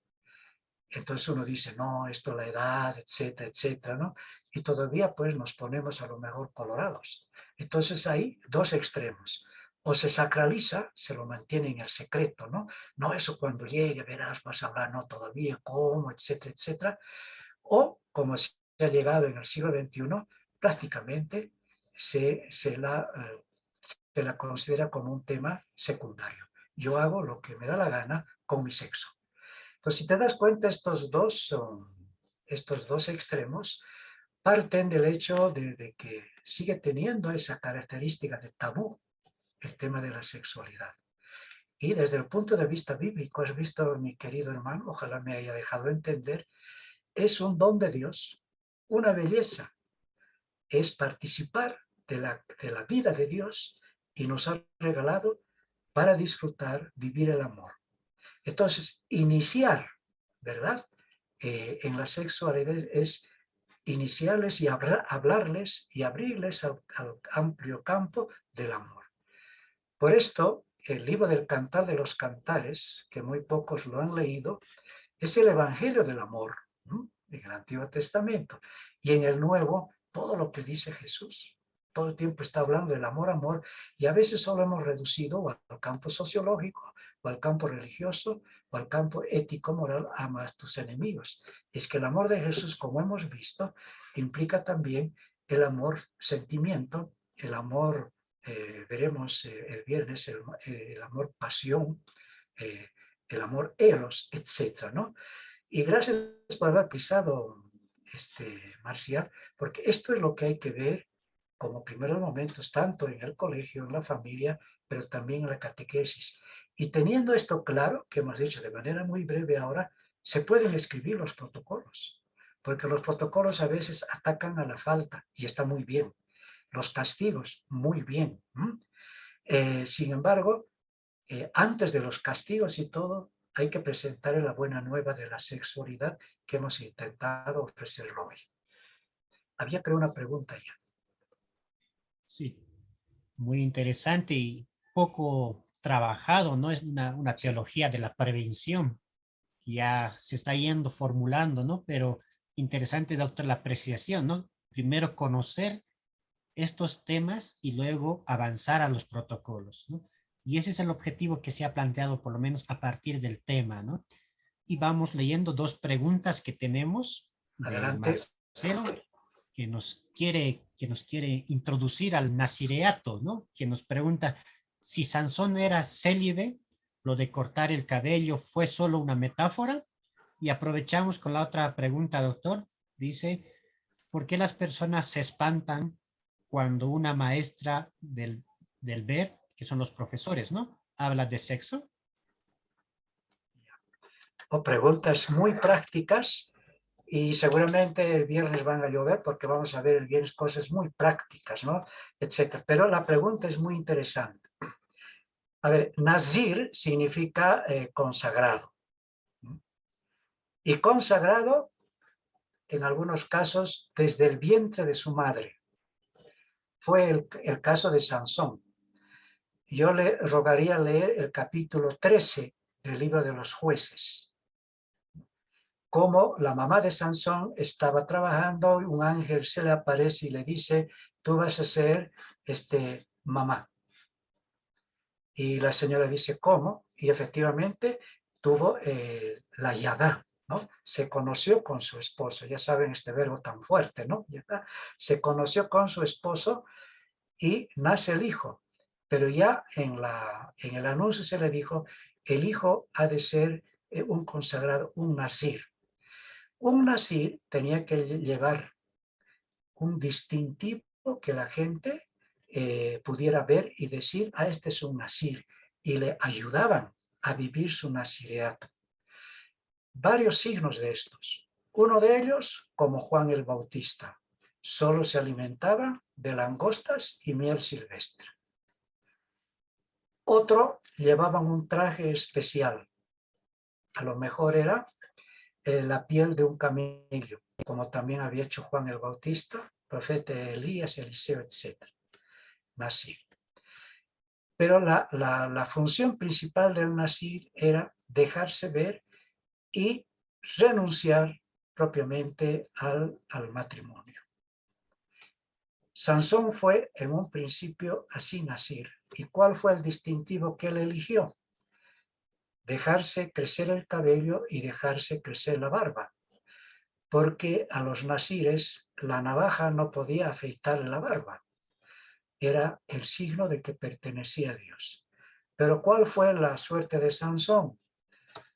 Entonces uno dice, no, esto la edad, etcétera, etcétera, ¿no? Y todavía pues nos ponemos a lo mejor colorados. Entonces hay dos extremos. O se sacraliza, se lo mantiene en el secreto, ¿no? No, eso cuando llegue, verás, vas a hablar, no, todavía, cómo, etcétera, etcétera. O, como se ha llegado en el siglo XXI, prácticamente se la considera como un tema secundario. Yo hago lo que me da la gana con mi sexo. Entonces, si te das cuenta, estos dos extremos parten del hecho de que sigue teniendo esa característica de tabú el tema de la sexualidad. Y desde el punto de vista bíblico, has visto, mi querido hermano, ojalá me haya dejado entender, es un don de Dios, una belleza, es participar de la vida de Dios y nos ha regalado para disfrutar, vivir el amor. Entonces, iniciar, ¿verdad?, en la sexualidad es iniciarles y hablarles y abrirles al amplio campo del amor. Por esto, el libro del Cantar de los Cantares, que muy pocos lo han leído, es el Evangelio del amor, ¿no?, en el Antiguo Testamento. Y en el Nuevo, todo lo que dice Jesús. Todo el tiempo está hablando del amor, amor, y a veces solo hemos reducido al campo sociológico, o al campo religioso, o al campo ético, moral, ama a tus enemigos. Es que el amor de Jesús, como hemos visto, implica también el amor sentimiento, el amor, veremos el viernes, el amor pasión, el amor eros, etc., ¿no? Y gracias por haber pisado, Marcial, porque esto es lo que hay que ver como primeros momentos, tanto en el colegio, en la familia, pero también en la catequesis. Y teniendo esto claro, que hemos dicho de manera muy breve ahora, se pueden escribir los protocolos, porque los protocolos a veces atacan a la falta, y está muy bien. Los castigos, muy bien. Sin embargo, antes de los castigos y todo, hay que presentar la buena nueva de la sexualidad que hemos intentado ofrecer hoy. Había, creo, una pregunta ya. Sí, muy interesante y poco trabajado, ¿no? Es una teología de la prevención. Ya se está yendo formulando, ¿no? Pero interesante, doctor, la apreciación, ¿no? Primero conocer estos temas y luego avanzar a los protocolos, ¿no? Y ese es el objetivo que se ha planteado, por lo menos a partir del tema, ¿no? Y vamos leyendo dos preguntas que tenemos de Marcelo, que nos quiere introducir al nazireato, ¿no? Que nos pregunta si Sansón era célibe, lo de cortar el cabello fue solo una metáfora. Y aprovechamos con la otra pregunta, doctor. Dice, ¿por qué las personas se espantan cuando una maestra del ver, que son los profesores, ¿no? Habla de sexo. O preguntas muy prácticas y seguramente el viernes van a llover porque vamos a ver el viernes cosas muy prácticas, ¿no? Etcétera. Pero la pregunta es muy interesante. A ver, Nazir significa consagrado. Y consagrado, en algunos casos, desde el vientre de su madre. Fue el caso de Sansón. Yo le rogaría leer el capítulo 13 del libro de los jueces. Cómo la mamá de Sansón estaba trabajando, un ángel se le aparece y le dice, tú vas a ser mamá. Y la señora dice, ¿cómo? Y efectivamente tuvo la yadá, ¿no? Se conoció con su esposo, ya saben este verbo tan fuerte, ¿no? Yadá. Se conoció con su esposo y nace el hijo. Pero ya en el anuncio se le dijo, el hijo ha de ser un consagrado, un nazir. Un nazir tenía que llevar un distintivo que la gente pudiera ver y decir, este es un nazir, y le ayudaban a vivir su naziriato. Varios signos de estos. Uno de ellos, como Juan el Bautista, solo se alimentaba de langostas y miel silvestre. Otro llevaban un traje especial. A lo mejor era la piel de un camello, como también había hecho Juan el Bautista, profeta Elías, Eliseo, etc. Nazir. Pero la función principal del nazir era dejarse ver y renunciar propiamente al matrimonio. Sansón fue en un principio así nazir. ¿Y cuál fue el distintivo que él eligió? Dejarse crecer el cabello y dejarse crecer la barba. Porque a los nazires la navaja no podía afeitar la barba. Era el signo de que pertenecía a Dios. Pero ¿cuál fue la suerte de Sansón?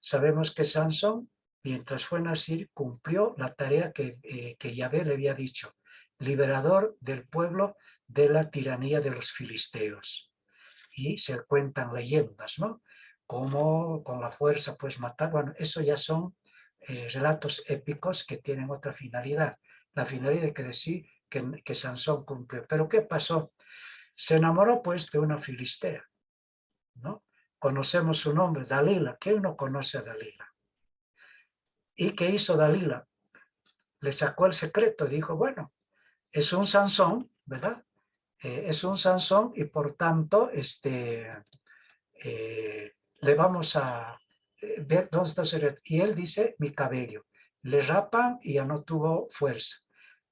Sabemos que Sansón, mientras fue nazir, cumplió la tarea que Yahvé le había dicho, liberador del pueblo de la tiranía de los filisteos. Y se cuentan leyendas, ¿no? Cómo con la fuerza pues matar. Bueno, eso ya son relatos épicos que tienen otra finalidad. La finalidad de que decir que Sansón cumplió. Pero ¿qué pasó? Se enamoró pues de una filistea, ¿no? Conocemos su nombre, Dalila. ¿Quién no conoce a Dalila? ¿Y qué hizo Dalila? Le sacó el secreto y dijo, bueno, es un Sansón, ¿verdad? Es un Sansón y por tanto le vamos a ver dónde está el secreto. Y él dice, mi cabello. Le rapan y ya no tuvo fuerza.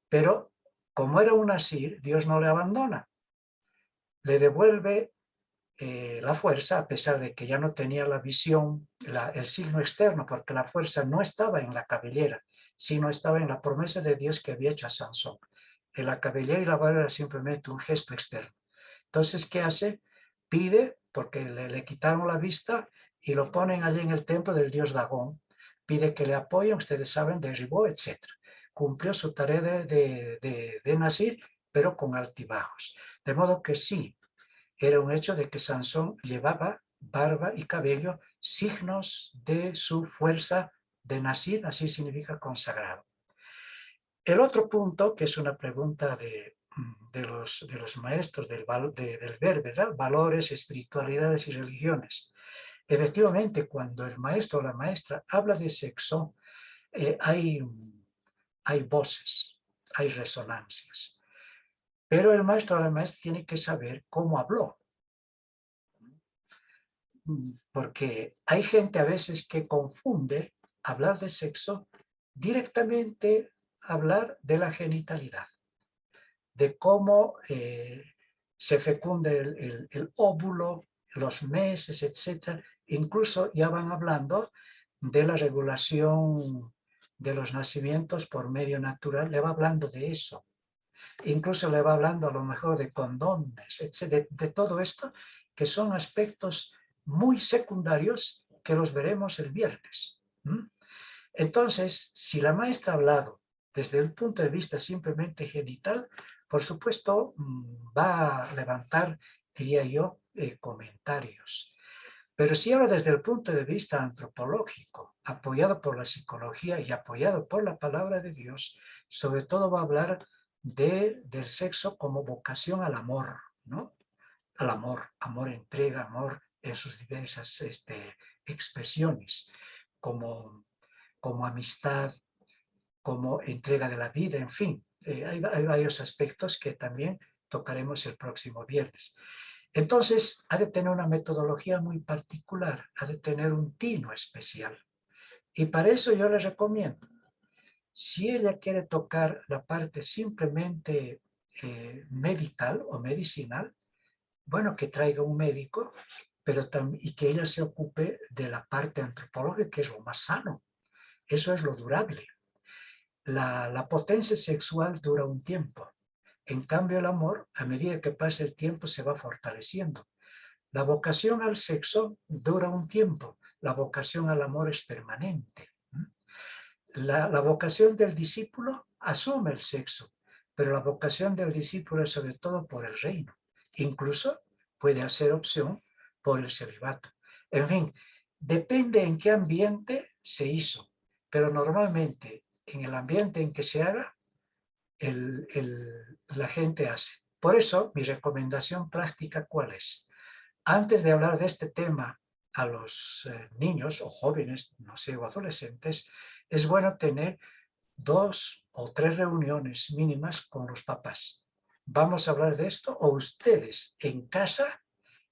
Pero como era un nazir, Dios no le abandona. Le devuelve la fuerza, a pesar de que ya no tenía la visión, el signo externo, porque la fuerza no estaba en la cabellera, sino estaba en la promesa de Dios que había hecho a Sansón. En la cabellera y la barba era simplemente un gesto externo. Entonces, ¿qué hace? Pide, porque le quitaron la vista y lo ponen allí en el templo del dios Dagón. Pide que le apoyen, ustedes saben, derribó, etc. Cumplió su tarea de nazir, pero con altibajos. De modo que sí, era un hecho de que Sansón llevaba barba y cabello, signos de su fuerza de nazir, así significa consagrado. El otro punto, que es una pregunta de los maestros del ver, ¿verdad? Valores, espiritualidades y religiones. Efectivamente, cuando el maestro o la maestra habla de sexo, hay voces, hay resonancias. Pero el maestro o la maestra tiene que saber cómo habló. Porque hay gente a veces que confunde hablar de sexo directamente hablar de la genitalidad, de cómo se fecunda el óvulo, los meses, etc. Incluso ya van hablando de la regulación de los nacimientos por medio natural, le va hablando de eso. Incluso le va hablando a lo mejor de condones, etc. De todo esto, que son aspectos muy secundarios que los veremos el viernes. Entonces, si la maestra ha hablado desde el punto de vista simplemente genital, por supuesto, va a levantar, diría yo, comentarios. Pero si hablo desde el punto de vista antropológico, apoyado por la psicología y apoyado por la palabra de Dios, sobre todo va a hablar del sexo como vocación al amor, ¿no? Al amor, amor entrega, amor en sus diversas expresiones, como amistad, como entrega de la vida, en fin. Hay varios aspectos que también tocaremos el próximo viernes. Entonces, ha de tener una metodología muy particular, ha de tener un tino especial. Y para eso yo les recomiendo, si ella quiere tocar la parte simplemente medical o medicinal, bueno, que traiga un médico, pero y que ella se ocupe de la parte antropológica, que es lo más sano. Eso es lo durable. La potencia sexual dura un tiempo. En cambio, el amor, a medida que pasa el tiempo, se va fortaleciendo. La vocación al sexo dura un tiempo. La vocación al amor es permanente. La vocación del discípulo asume el sexo, pero la vocación del discípulo es sobre todo por el reino. Incluso puede hacer opción por el celibato. En fin, depende en qué ambiente se hizo, pero normalmente en el ambiente en que se haga, la gente hace. Por eso, mi recomendación práctica, ¿cuál es? Antes de hablar de este tema a los niños o jóvenes, no sé, o adolescentes, es bueno tener 2 o 3 reuniones mínimas con los papás. Vamos a hablar de esto, o ustedes en casa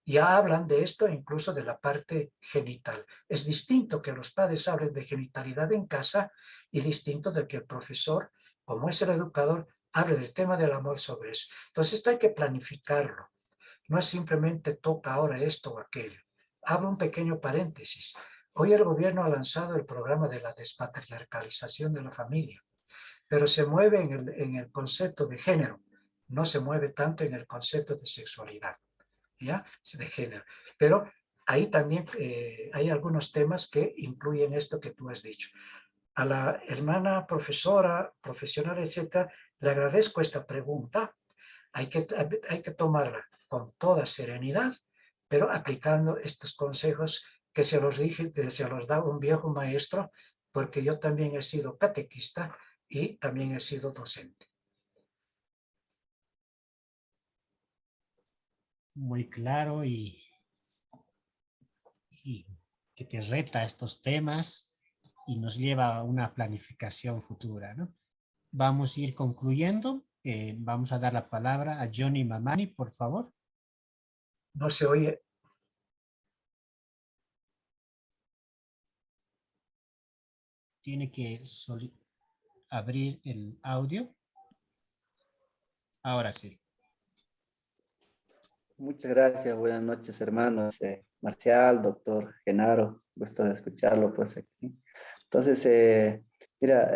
ya hablan de esto, incluso de la parte genital. Es distinto que los padres hablen de genitalidad en casa y distinto de que el profesor, como es el educador, hable del tema del amor sobre eso. Entonces esto hay que planificarlo. No es simplemente toca ahora esto o aquello. Abro un pequeño paréntesis. Hoy el gobierno ha lanzado el programa de la despatriarcalización de la familia, pero se mueve en el concepto de género, no se mueve tanto en el concepto de sexualidad, ¿ya? De género. Pero ahí también hay algunos temas que incluyen esto que tú has dicho. A la hermana profesora, profesional, etcétera, le agradezco esta pregunta. Hay que tomarla con toda serenidad, pero aplicando estos consejos que se los da un viejo maestro, porque yo también he sido catequista y también he sido docente. Muy claro y que te reta estos temas y nos lleva a una planificación futura, ¿no? Vamos a ir concluyendo. Vamos a dar la palabra a Johnny Mamani, por favor. No se oye. Tiene que abrir el audio. Ahora sí. Muchas gracias, buenas noches hermanos, Marcial, doctor Genaro, gusto de escucharlo pues aquí. Entonces, mira,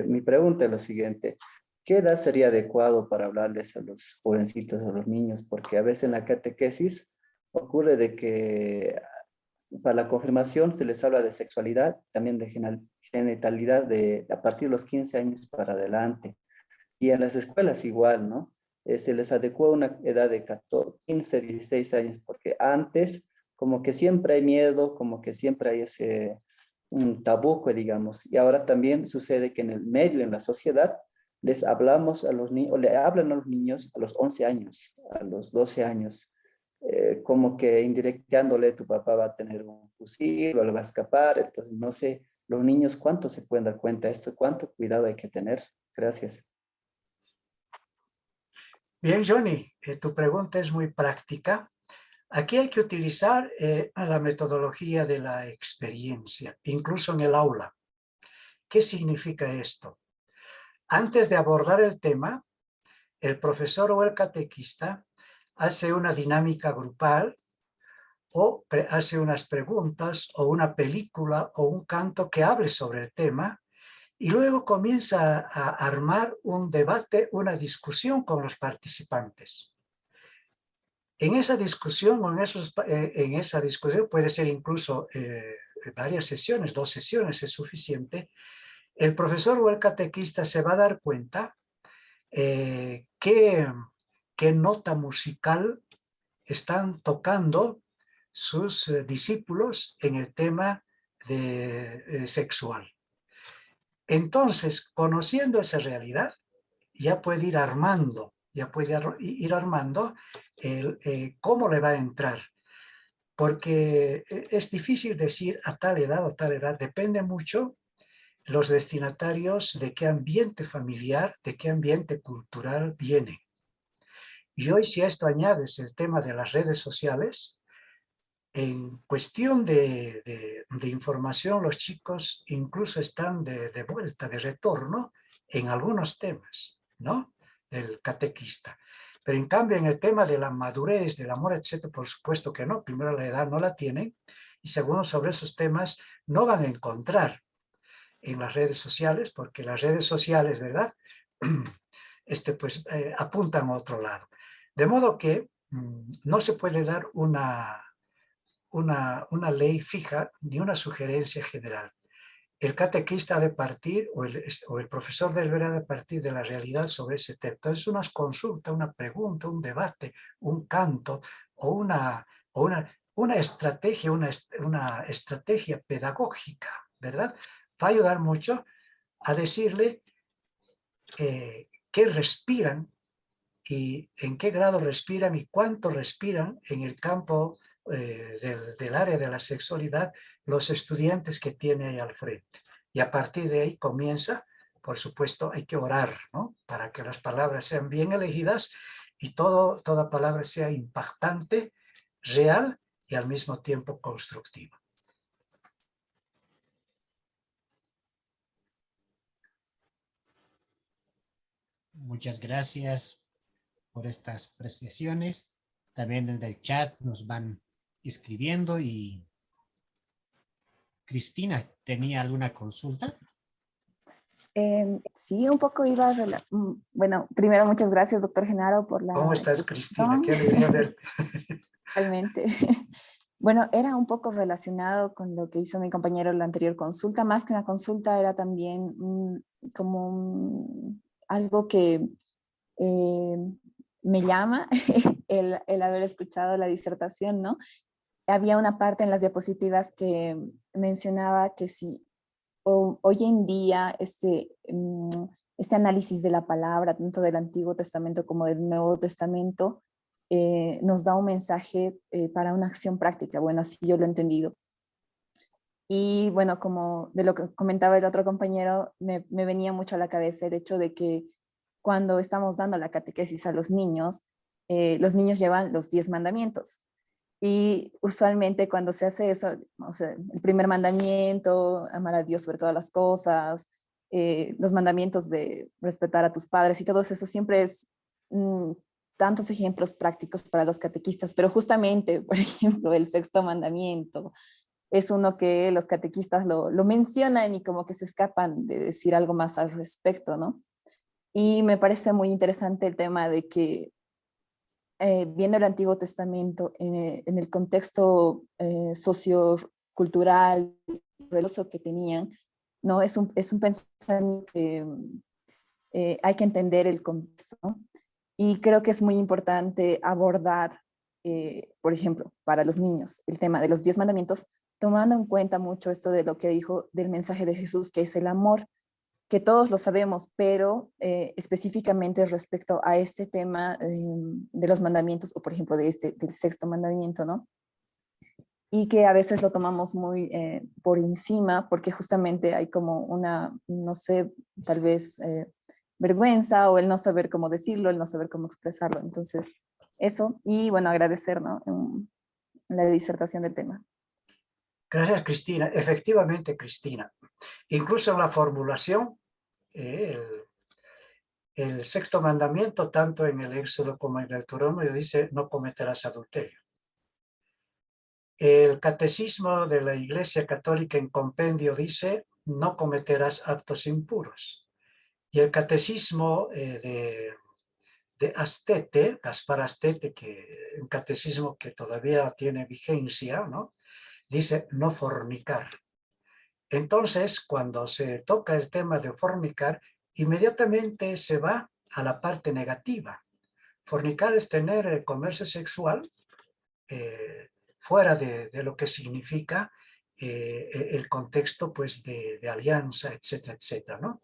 mi pregunta es lo siguiente, ¿qué edad sería adecuado para hablarles a los jovencitos, a los niños? Porque a veces en la catequesis ocurre de que para la confirmación se les habla de sexualidad, también de genitalidad a partir de los 15 años para adelante. Y en las escuelas igual, ¿no? Se les adecua una edad de 15, 16 años, porque antes como que siempre hay miedo, como que siempre hay un tabú, digamos, y ahora también sucede que en el medio, en la sociedad, les hablamos a los niños, o le hablan a los niños a los 11 años, a los 12 años, como que indirectándole, tu papá va a tener un fusil o le va a escapar, entonces no sé, los niños cuánto se pueden dar cuenta de esto, cuánto cuidado hay que tener. Gracias. Bien, Johnny, tu pregunta es muy práctica. Aquí hay que utilizar la metodología de la experiencia, incluso en el aula. ¿Qué significa esto? Antes de abordar el tema, el profesor o el catequista hace una dinámica grupal o hace unas preguntas o una película o un canto que hable sobre el tema y luego comienza a armar un debate, una discusión con los participantes. En esa discusión, puede ser incluso varias sesiones, 2 sesiones es suficiente, el profesor o el catequista se va a dar cuenta qué nota musical están tocando sus discípulos en el tema sexual. Entonces, conociendo esa realidad, ya puede ir armando, cómo le va a entrar. Porque es difícil decir a tal edad o tal edad, depende mucho los destinatarios de qué ambiente familiar, de qué ambiente cultural vienen. Y hoy, si a esto añades el tema de las redes sociales, en cuestión de información, los chicos incluso están de vuelta, de retorno en algunos temas, ¿no? Del catequista. Pero en cambio, en el tema de la madurez, del amor, etcétera, por supuesto que no. Primero, la edad no la tienen. Y segundo, sobre esos temas no van a encontrar en las redes sociales, porque las redes sociales, ¿verdad? Apuntan a otro lado. De modo que no se puede dar una ley fija ni una sugerencia general. El catequista ha de partir, o el profesor deberá de partir de la realidad sobre ese tema. Entonces, una consulta, una pregunta, un debate, un canto, o una estrategia pedagógica, ¿verdad? Va a ayudar mucho a decirle qué respiran y en qué grado respiran y cuánto respiran en el campo del área de la sexualidad los estudiantes que tiene ahí al frente. Y a partir de ahí comienza, por supuesto, hay que orar, ¿no? Para que las palabras sean bien elegidas y toda palabra sea impactante, real y al mismo tiempo constructiva. Muchas gracias por estas apreciaciones. También desde el chat nos van escribiendo. Y Cristina, ¿tenía alguna consulta? Sí, un poco iba a... Bueno, primero muchas gracias, doctor Genaro, por la... ¿Cómo estás, Cristina? Qué alegría verte. Realmente. Bueno, era un poco relacionado con lo que hizo mi compañero en la anterior consulta. Más que una consulta, era también algo que me llama el haber escuchado la disertación, ¿no? Había una parte en las diapositivas que mencionaba que si hoy en día este análisis de la palabra, tanto del Antiguo Testamento como del Nuevo Testamento, nos da un mensaje para una acción práctica. Bueno, así yo lo he entendido. Y bueno, como de lo que comentaba el otro compañero, me venía mucho a la cabeza el hecho de que cuando estamos dando la catequesis a los niños llevan los 10 mandamientos. Y usualmente cuando se hace eso, o sea, el primer mandamiento, amar a Dios sobre todas las cosas, los mandamientos de respetar a tus padres y todo eso siempre es tantos ejemplos prácticos para los catequistas, pero justamente, por ejemplo, el 6º mandamiento es uno que los catequistas lo mencionan y como que se escapan de decir algo más al respecto, ¿no? Y me parece muy interesante el tema de que viendo el Antiguo Testamento en el contexto sociocultural, religioso que tenían, ¿no? Es un pensamiento que hay que entender el contexto, ¿no? Y creo que es muy importante abordar, por ejemplo, para los niños, el tema de los 10 mandamientos, tomando en cuenta mucho esto de lo que dijo del mensaje de Jesús, que es el amor, que todos lo sabemos, pero específicamente respecto a este tema de los mandamientos, o por ejemplo del 6º mandamiento, ¿no? Y que a veces lo tomamos muy por encima, porque justamente hay como una, no sé, tal vez vergüenza, o el no saber cómo decirlo, el no saber cómo expresarlo. Entonces, eso, y bueno, agradecer, ¿no? La disertación del tema. Gracias, Cristina. Efectivamente, Cristina. Incluso en la formulación, el 6º mandamiento, tanto en el Éxodo como en el Deuteronomio, dice: no cometerás adulterio. El Catecismo de la Iglesia Católica en compendio dice: no cometerás actos impuros. Y el Catecismo de Astete, Gaspar Astete, que un catecismo que todavía tiene vigencia, ¿no? Dice: no fornicar. Entonces, cuando se toca el tema de fornicar, inmediatamente se va a la parte negativa. Fornicar es tener comercio sexual fuera de lo que significa el contexto pues, de alianza, etcétera, etcétera, ¿no?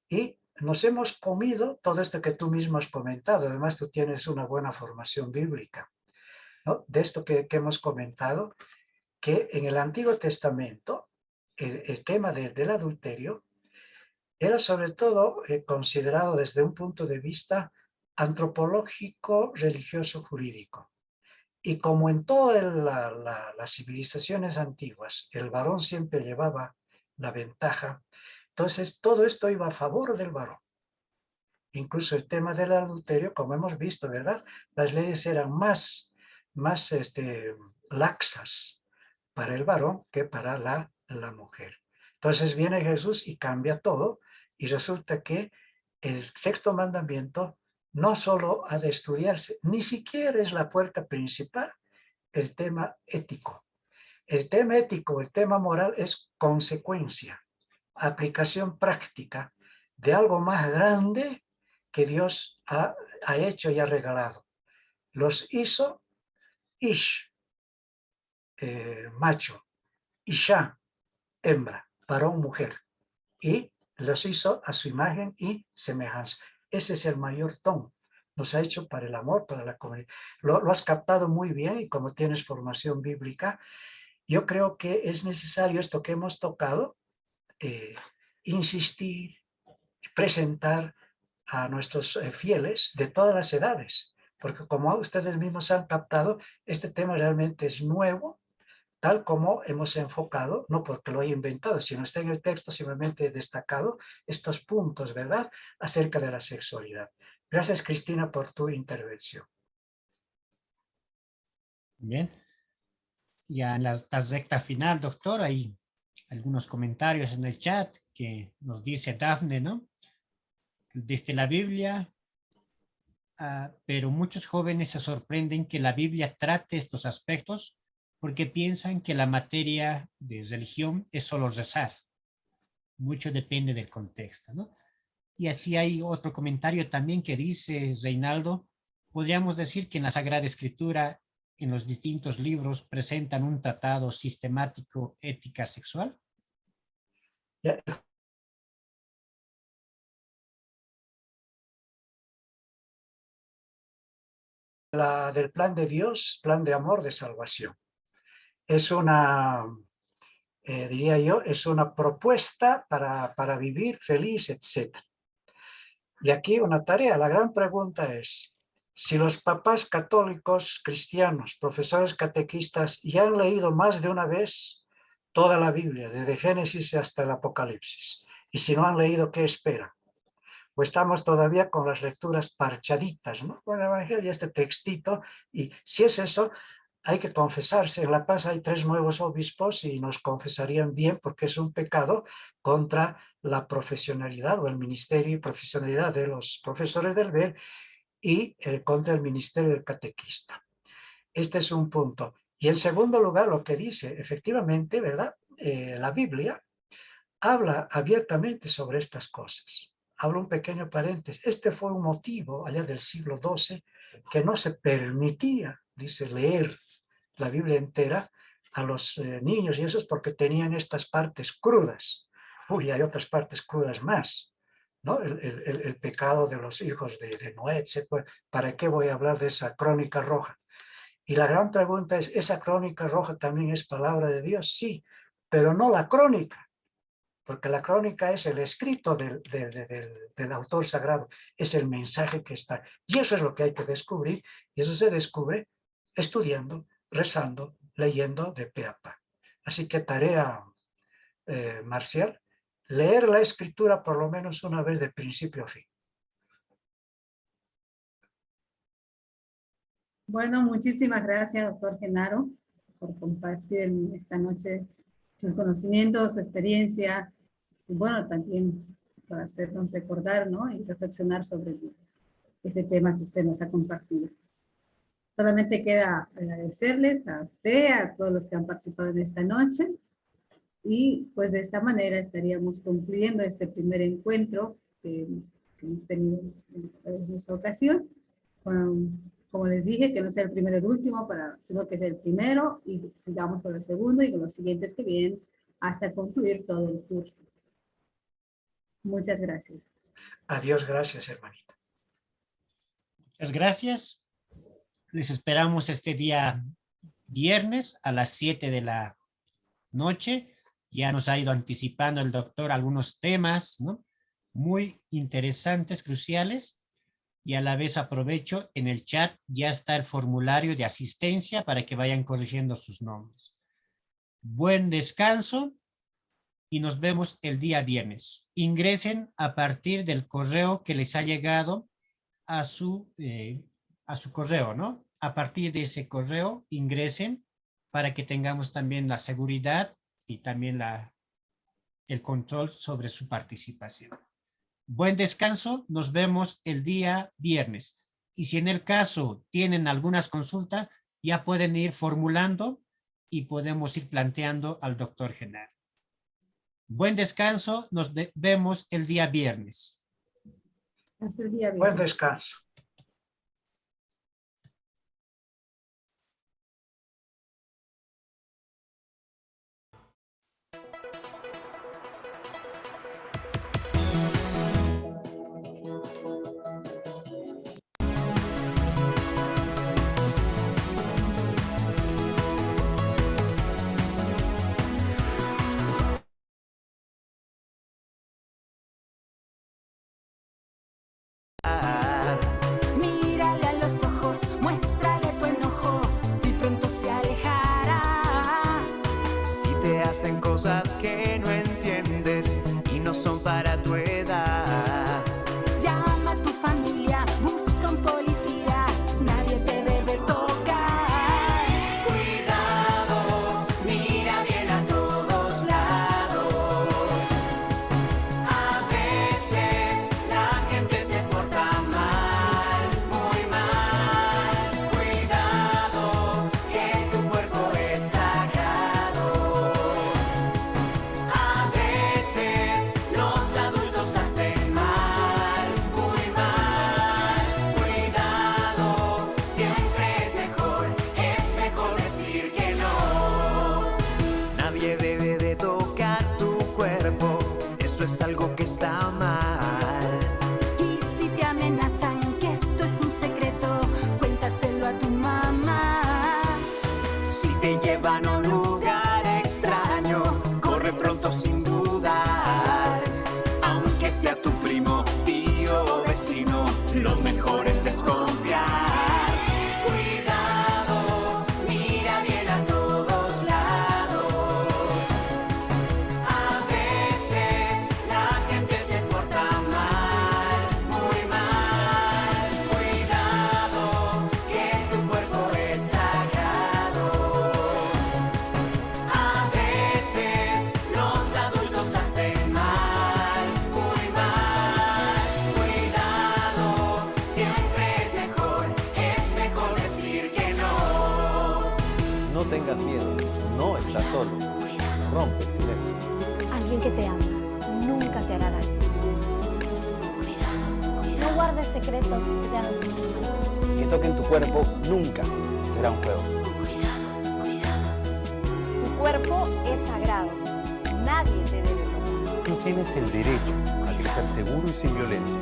Y nos hemos comido todo esto que tú mismo has comentado. Además, tú tienes una buena formación bíblica, ¿no? De esto que hemos comentado, que en el Antiguo Testamento el tema del adulterio era sobre todo considerado desde un punto de vista antropológico, religioso, jurídico. Y como en todas las civilizaciones antiguas, el varón siempre llevaba la ventaja, entonces todo esto iba a favor del varón. Incluso el tema del adulterio, como hemos visto, ¿verdad? Las leyes eran más laxas para el varón que para la mujer. Entonces viene Jesús y cambia todo, y resulta que el sexto mandamiento no solo ha de estudiarse, ni siquiera es la puerta principal, el tema ético. El tema ético, el tema moral es consecuencia, aplicación práctica de algo más grande que Dios ha hecho y ha regalado. Los hizo Ish, macho, Isha, hembra, varón, mujer, y los hizo a su imagen y semejanza. Ese es el mayor don. Nos ha hecho para el amor, para la comunidad. Lo has captado muy bien, y como tienes formación bíblica, yo creo que es necesario esto que hemos tocado, insistir, presentar a nuestros fieles de todas las edades, porque como ustedes mismos han captado, este tema realmente es nuevo, tal como hemos enfocado, no porque lo haya inventado, sino está en el texto, simplemente he destacado estos puntos, ¿verdad?, acerca de la sexualidad. Gracias, Cristina, por tu intervención. Bien. Ya en la recta final, doctor, hay algunos comentarios en el chat que nos dice Dafne, ¿no? Desde la Biblia, pero muchos jóvenes se sorprenden que la Biblia trate estos aspectos porque piensan que la materia de religión es solo rezar. Mucho depende del contexto, ¿no? Y así hay otro comentario también que dice Reinaldo, podríamos decir que en la Sagrada Escritura, en los distintos libros, presentan un tratado sistemático ética sexual. La del plan de Dios, plan de amor, de salvación. Es una, diría yo, es una propuesta para vivir feliz, etc. Y aquí una tarea, la gran pregunta es, si los papás católicos, cristianos, profesores catequistas ya han leído más de una vez toda la Biblia, desde Génesis hasta el Apocalipsis, y si no han leído, ¿qué esperan? O estamos todavía con las lecturas parchaditas, ¿no? Con el Evangelio, este textito, y si es eso, hay que confesarse. En La Paz hay 3 nuevos obispos y nos confesarían bien porque es un pecado contra la profesionalidad o el ministerio y profesionalidad de los profesores del ver y contra el ministerio del catequista. Este es un punto. Y en segundo lugar, lo que dice, efectivamente, ¿verdad? La Biblia habla abiertamente sobre estas cosas. Hablo un pequeño paréntesis. Este fue un motivo allá del siglo XII que no se permitía, dice, leer la Biblia entera a los niños y esos porque tenían estas partes crudas. Uy, hay otras partes crudas más, ¿no? El pecado de los hijos de Noé, etc. ¿Para qué voy a hablar de esa crónica roja? Y la gran pregunta es, ¿esa crónica roja también es palabra de Dios? Sí, pero no la crónica. Porque la crónica es el escrito del autor sagrado, es el mensaje que está. Y eso es lo que hay que descubrir, y eso se descubre estudiando, rezando, leyendo de pe a pa. Así que tarea, Marcial, leer la escritura por lo menos una vez de principio a fin. Bueno, muchísimas gracias, doctor Genaro, por compartir esta noche sus conocimientos, su experiencia, y bueno, también para hacernos recordar, ¿no? Y reflexionar sobre ese tema que usted nos ha compartido. Solamente queda agradecerles a usted, a todos los que han participado en esta noche, y pues de esta manera estaríamos concluyendo este primer encuentro que que hemos tenido en esta ocasión. Bueno, como les dije, que no sea el primero el último, sino que sea el primero y sigamos por el segundo y con los siguientes que vienen hasta concluir todo el curso. Muchas gracias. Adiós, gracias, hermanita. Muchas gracias. Les esperamos este día viernes a las 7 de la noche. Ya nos ha ido anticipando el doctor algunos temas, ¿no?, muy interesantes, cruciales. Y a la vez aprovecho, en el chat ya está el formulario de asistencia para que vayan corrigiendo sus nombres. Buen descanso y nos vemos el día viernes. Ingresen a partir del correo que les ha llegado a su correo, ¿no? A partir de ese correo ingresen para que tengamos también la seguridad y también el control sobre su participación. Buen descanso, nos vemos el día viernes. Y si en el caso tienen algunas consultas, ya pueden ir formulando y podemos ir planteando al doctor Genaro. Buen descanso, nos vemos el día viernes. Hasta el día viernes. Buen descanso. Mírale a los ojos, muéstrale tu enojo y pronto se alejará. Si te hacen cosas que no entiendes y no son para tu edad, Llama a tu familia, busca un policía, nadie te debe tocar. cuidado, mira bien a todos lados. A veces la gente se porta mal, muy mal. Cuidado, que tu cuerpo es sagrado. A veces los adultos hacen mal, muy mal. Cuidado, siempre es mejor decir que no. Nadie debe de tocar tu cuerpo, eso es algo que está mal. Y si te amenazan que esto es un secreto, cuéntaselo a tu mamá. Si te llevan a un lugar extraño, corre pronto sin dudar. Aunque sea tu primo, tío o vecino, lo mejor es desconfiar. Cuidado, mira bien a todos lados. A veces la gente se porta mal, muy mal. Cuidado, que tu cuerpo es sagrado. A veces los adultos hacen mal, muy mal. Cuidado, siempre es mejor decir que no. No tengas miedo, no estás solo. Rompe el silencio. Alguien que te ama nunca te hará daño. No guardes secretos que te hagan sentir mal. Que toquen tu cuerpo nunca será un juego. Tu cuerpo es sagrado. Nadie te debe tocar. Tú tienes el derecho a crecer seguro y sin violencia.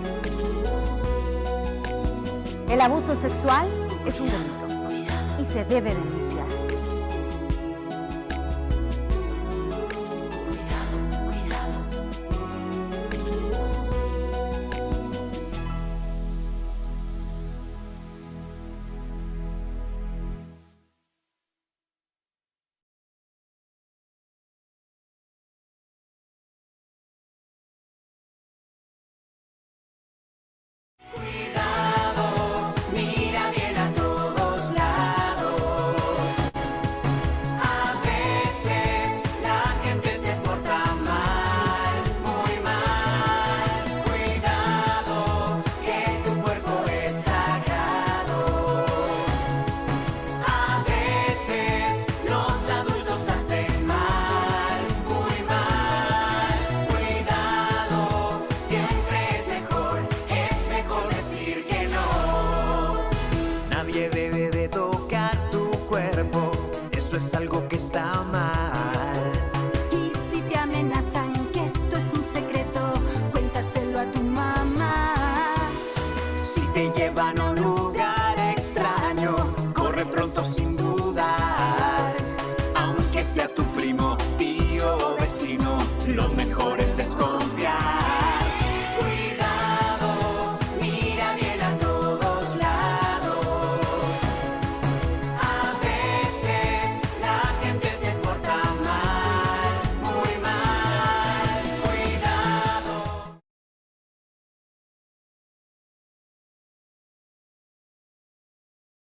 El abuso sexual es un delito y se debe denunciar. Cuidado, mira bien a todos lados. debe de tocar tu cuerpo. Eso es algo que está mal.